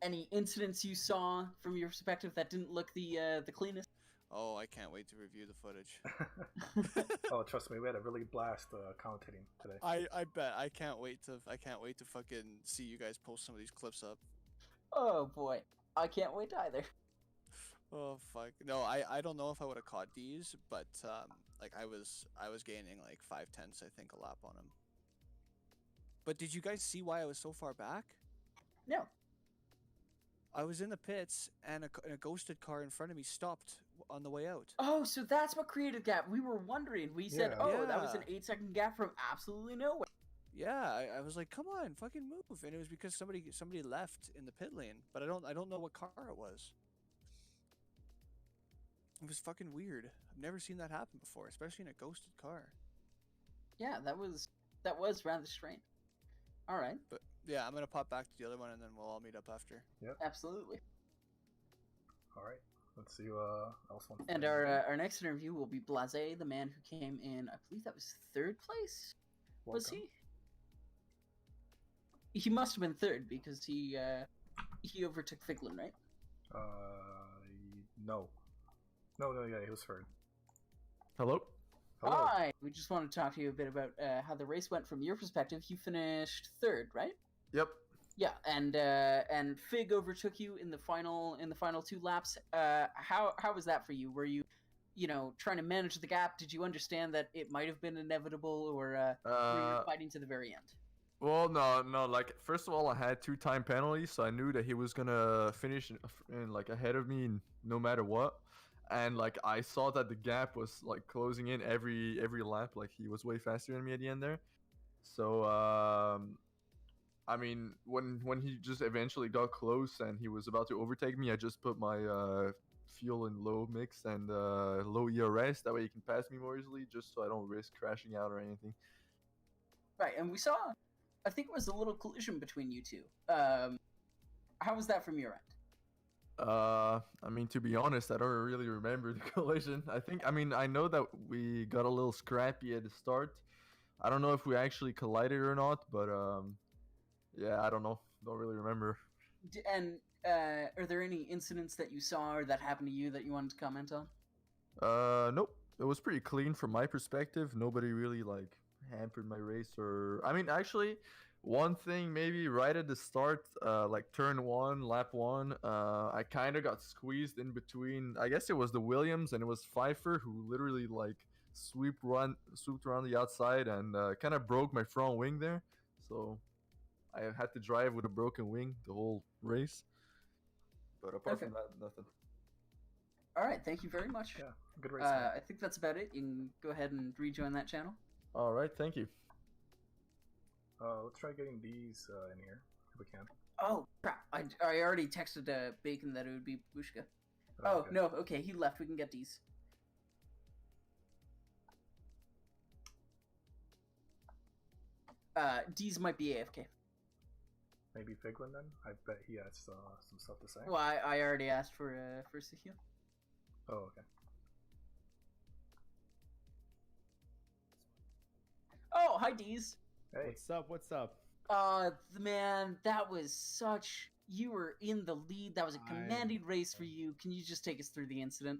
Any incidents you saw from your perspective that didn't look the cleanest? Oh, I can't wait to review the footage. Oh, trust me, we had a really blast commentating today. I bet. I can't wait to fucking see you guys post some of these clips up. Oh boy, I can't wait either. Oh fuck. No, I don't know if I would have caught these, but like I was gaining like 5/10, I think, a lap on him. But did you guys see why I was so far back? No. I was in the pits, and a ghosted car in front of me stopped on the way out. Oh, so that's what created gap. We were wondering. We said, that was an 8-second gap from absolutely nowhere. Yeah, I was like, come on, fucking move. And it was because somebody left in the pit lane, but I don't know what car it was. It was fucking weird. I've never seen that happen before, especially in a ghosted car. Yeah, that was rather strange. All right. But yeah, I'm gonna pop back to the other one, and then we'll all meet up after. Yep. Absolutely. All right. Let's see who else wants. And our next interview will be Blase, the man who came in, I believe that was 3rd place. Was he? He must have been 3rd because he overtook Figlin, right? No, yeah, he was 3rd. Hello? Hello. Hi. We just want to talk to you a bit about how the race went from your perspective. You finished 3rd, right? Yep. Yeah, and Fig overtook you in the final 2 laps. How was that for you? Were you trying to manage the gap? Did you understand that it might have been inevitable, or were you fighting to the very end? Well, no. Like, first of all, I had 2 time penalties, so I knew that he was gonna finish in like ahead of me no matter what. And like I saw that the gap was like closing in every lap. Like he was way faster than me at the end there. So I mean, when he just eventually got close and he was about to overtake me, I just put my fuel in low mix and low ERS. That way he can pass me more easily, just so I don't risk crashing out or anything. Right, and we saw, I think it was a little collision between you two. How was that from your end? I mean, to be honest, I don't really remember the collision. I know that we got a little scrappy at the start. I don't know if we actually collided or not, but yeah, I don't know. Don't really remember. And are there any incidents that you saw or that happened to you that you wanted to comment on? Nope. It was pretty clean from my perspective. Nobody really like hampered my race, or I mean, actually, one thing maybe right at the start, like turn 1, lap 1, I kind of got squeezed in between. I guess it was the Williams and it was Pfeiffer who literally like swooped around the outside and kind of broke my front wing there. So I had to drive with a broken wing the whole race. But apart from that, nothing. All right, thank you very much. Yeah, good race. I think that's about it. You can go ahead and rejoin that channel. All right, thank you. Let's try getting these in here if we can. Oh crap! I already texted Bacon that it would be Bushka. Oh okay. No, okay, he left. We can get these. D's might be AFK. Maybe Figlin then? I bet he has some stuff to say. Well, I already asked for Sahil. Oh, okay. Oh, hi D's. Hey. What's up? Man, that was such... You were in the lead. That was a commanding race for you. Can you just take us through the incident?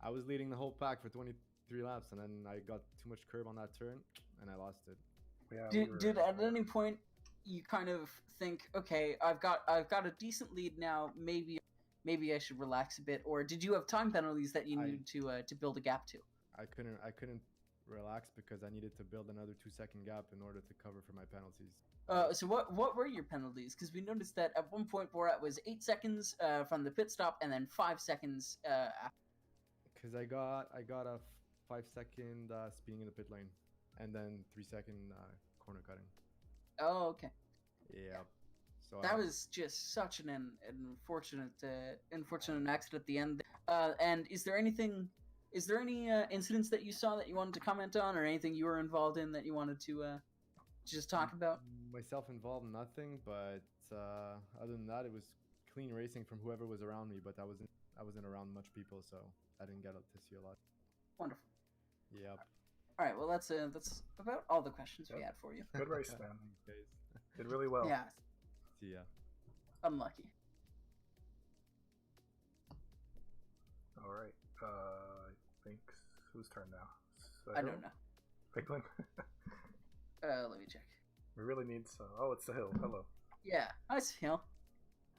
I was leading the whole pack for 23 laps, and then I got too much curb on that turn, and I lost it. Yeah, did at any point you kind of think, okay, I've got a decent lead now. Maybe I should relax a bit, or did you have time penalties that you needed to build a gap to? I couldn't relax because I needed to build another 2-second gap in order to cover for my penalties. So what were your penalties? Because we noticed that at one point Borat was 8 seconds from the pit stop, and then 5 seconds after. Because I got a 5-second speeding in the pit lane, and then 3-second corner cutting. Oh, okay. Yeah. So That was just such an unfortunate accident at the end. And is there any incidents that you saw that you wanted to comment on, or anything you were involved in that you wanted to just talk about? Myself involved, nothing. But other than that, it was clean racing from whoever was around me. But I wasn't around much people, so I didn't get to see a lot. Wonderful. Yep. All right. Well, that's about all the questions we had for you. Good race, man. Did really well. Yeah. See ya. Unlucky. All right. I think whose turn now? I don't know. Piglin. Let me check. We really need some. Oh, it's the hill. Hello. Yeah. Hi, Hill.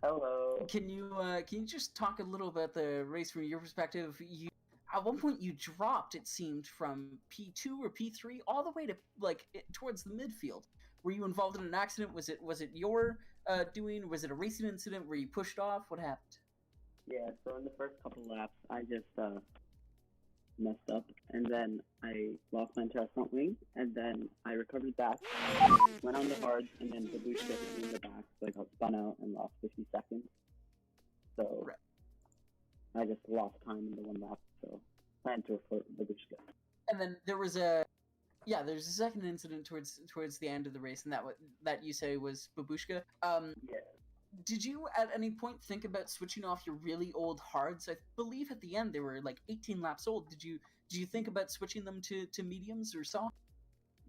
Hello. Can you just talk a little about the race from your perspective? At one point you dropped, it seemed, from P2 or P3 all the way to towards the midfield. Were you involved in an accident? Was it your doing? Was it a racing incident where you pushed off? What happened? Yeah, so in the first couple laps, I just messed up, and then I lost my entire front wing, and then I recovered back, went on the hards, and then the boost hit me in the back, so I got spun out and lost 50 seconds. So I just lost time in the one lap, so I had to report the boost. And then there's a second incident towards the end of the race, and that you say was Babushka. Yeah. Did you at any point think about switching off your really old hards? I believe at the end they were like 18 laps old. Did you think about switching them to mediums or soft?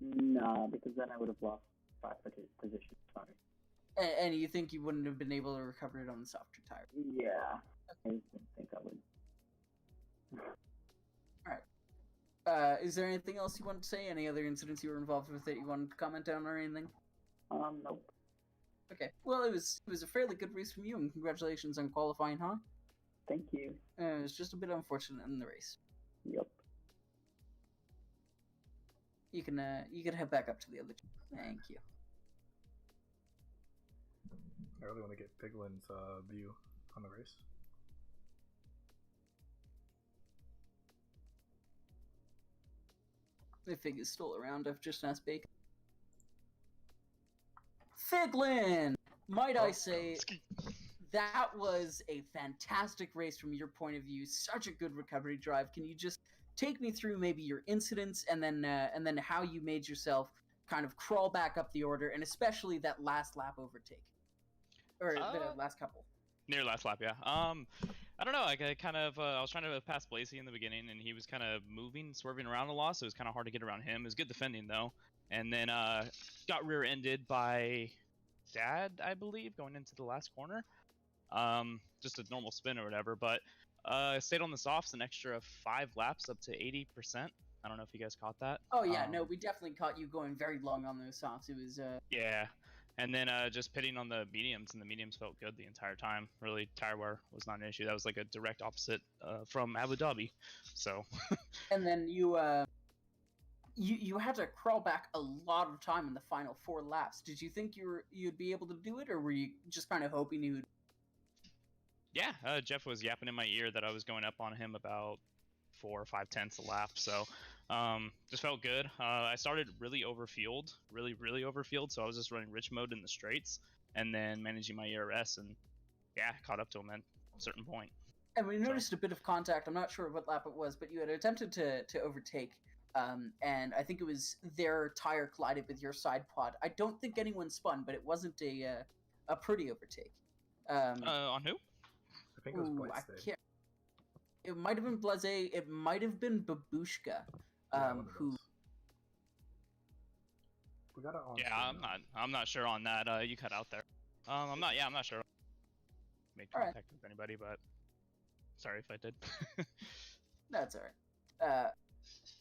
No, because then I would have lost 5 positions. Sorry. And you think you wouldn't have been able to recover it on the softer tire? Yeah, I didn't think I would. All right. Is there anything else you want to say? Any other incidents you were involved with that you wanted to comment on or anything? Nope. Okay. Well, it was a fairly good race from you, and congratulations on qualifying, huh? Thank you. It was just a bit unfortunate in the race. Yep. You can head back up to the other team. Thank you. I really want to get Piglin's view on the race. The Fig is still around. I've just asked Bacon. Figlin! Might I say, that was a fantastic race from your point of view. Such a good recovery drive. Can you just take me through maybe your incidents and then how you made yourself kind of crawl back up the order, and especially that last lap overtake, or the last couple? Near last lap, yeah. I don't know. I kind of I was trying to pass Blazy in the beginning, and he was kind of moving, swerving around a lot, so it was kind of hard to get around him. It was good defending though, and then got rear-ended by Dad, I believe, going into the last corner. Just a normal spin or whatever, but I stayed on the softs an extra 5 laps up to 80%. I don't know if you guys caught that. Oh yeah, no, we definitely caught you going very long on those softs. It was yeah. And then just pitting on the mediums, and the mediums felt good the entire time. Really, tire wear was not an issue. That was like a direct opposite from Abu Dhabi. So. And then you had to crawl back a lot of time in the final 4 laps. Did you think you'd be able to do it, or were you just kind of hoping you'd? Yeah, Jeff was yapping in my ear that I was going up on him about 4 or 5 tenths a lap. So. Just felt good. I started really overfueled, really overfueled, so I was just running rich mode in the straights and then managing my ERS, and yeah, caught up to him at a certain point. And we noticed a bit of contact. I'm not sure what lap it was, but you had attempted to overtake, and I think it was their tire collided with your side pod. I don't think anyone spun, but it wasn't a pretty overtake. On who? I think it was Blaze. It might have been Blaze. It might have been Babushka. Who? We got it on. Yeah, I'm not sure on that. You cut out there. I'm not sure. Make contact with anybody, but sorry if I did. That's all right.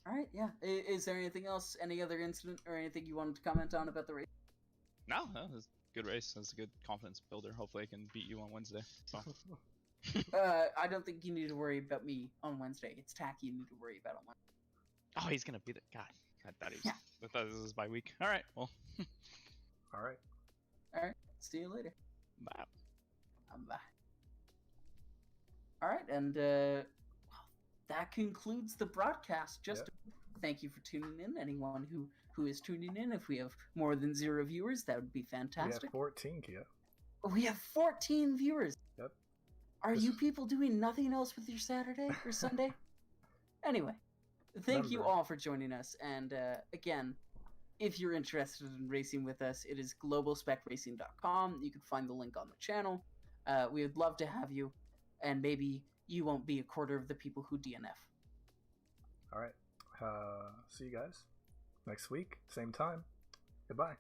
All right, yeah. Is there anything else? Any other incident or anything you wanted to comment on about the race? No, it was a good race. It was a good confidence builder. Hopefully, I can beat you on Wednesday. So. I don't think you need to worry about me on Wednesday. It's Tacky you need to worry about on Wednesday. Oh, he's gonna be the God. I thought this was my week. All right, well. All right. See you later. Bye. Bye. All right, and that concludes the broadcast. Just thank you for tuning in. Anyone who who is tuning in. If we have more than 0 viewers, that would be We fantastic. have 14, Kia. We have 14 viewers. Yep. Are This- you people doing nothing else with your Saturday or Sunday? Anyway, thank you Remember- all for joining us. And again, if you're interested in racing with us, it is globalspecracing.com. You can find the link on the channel. We would love to have you, and maybe you won't be a quarter of the people who DNF. All right. See you guys next week, same time. Goodbye.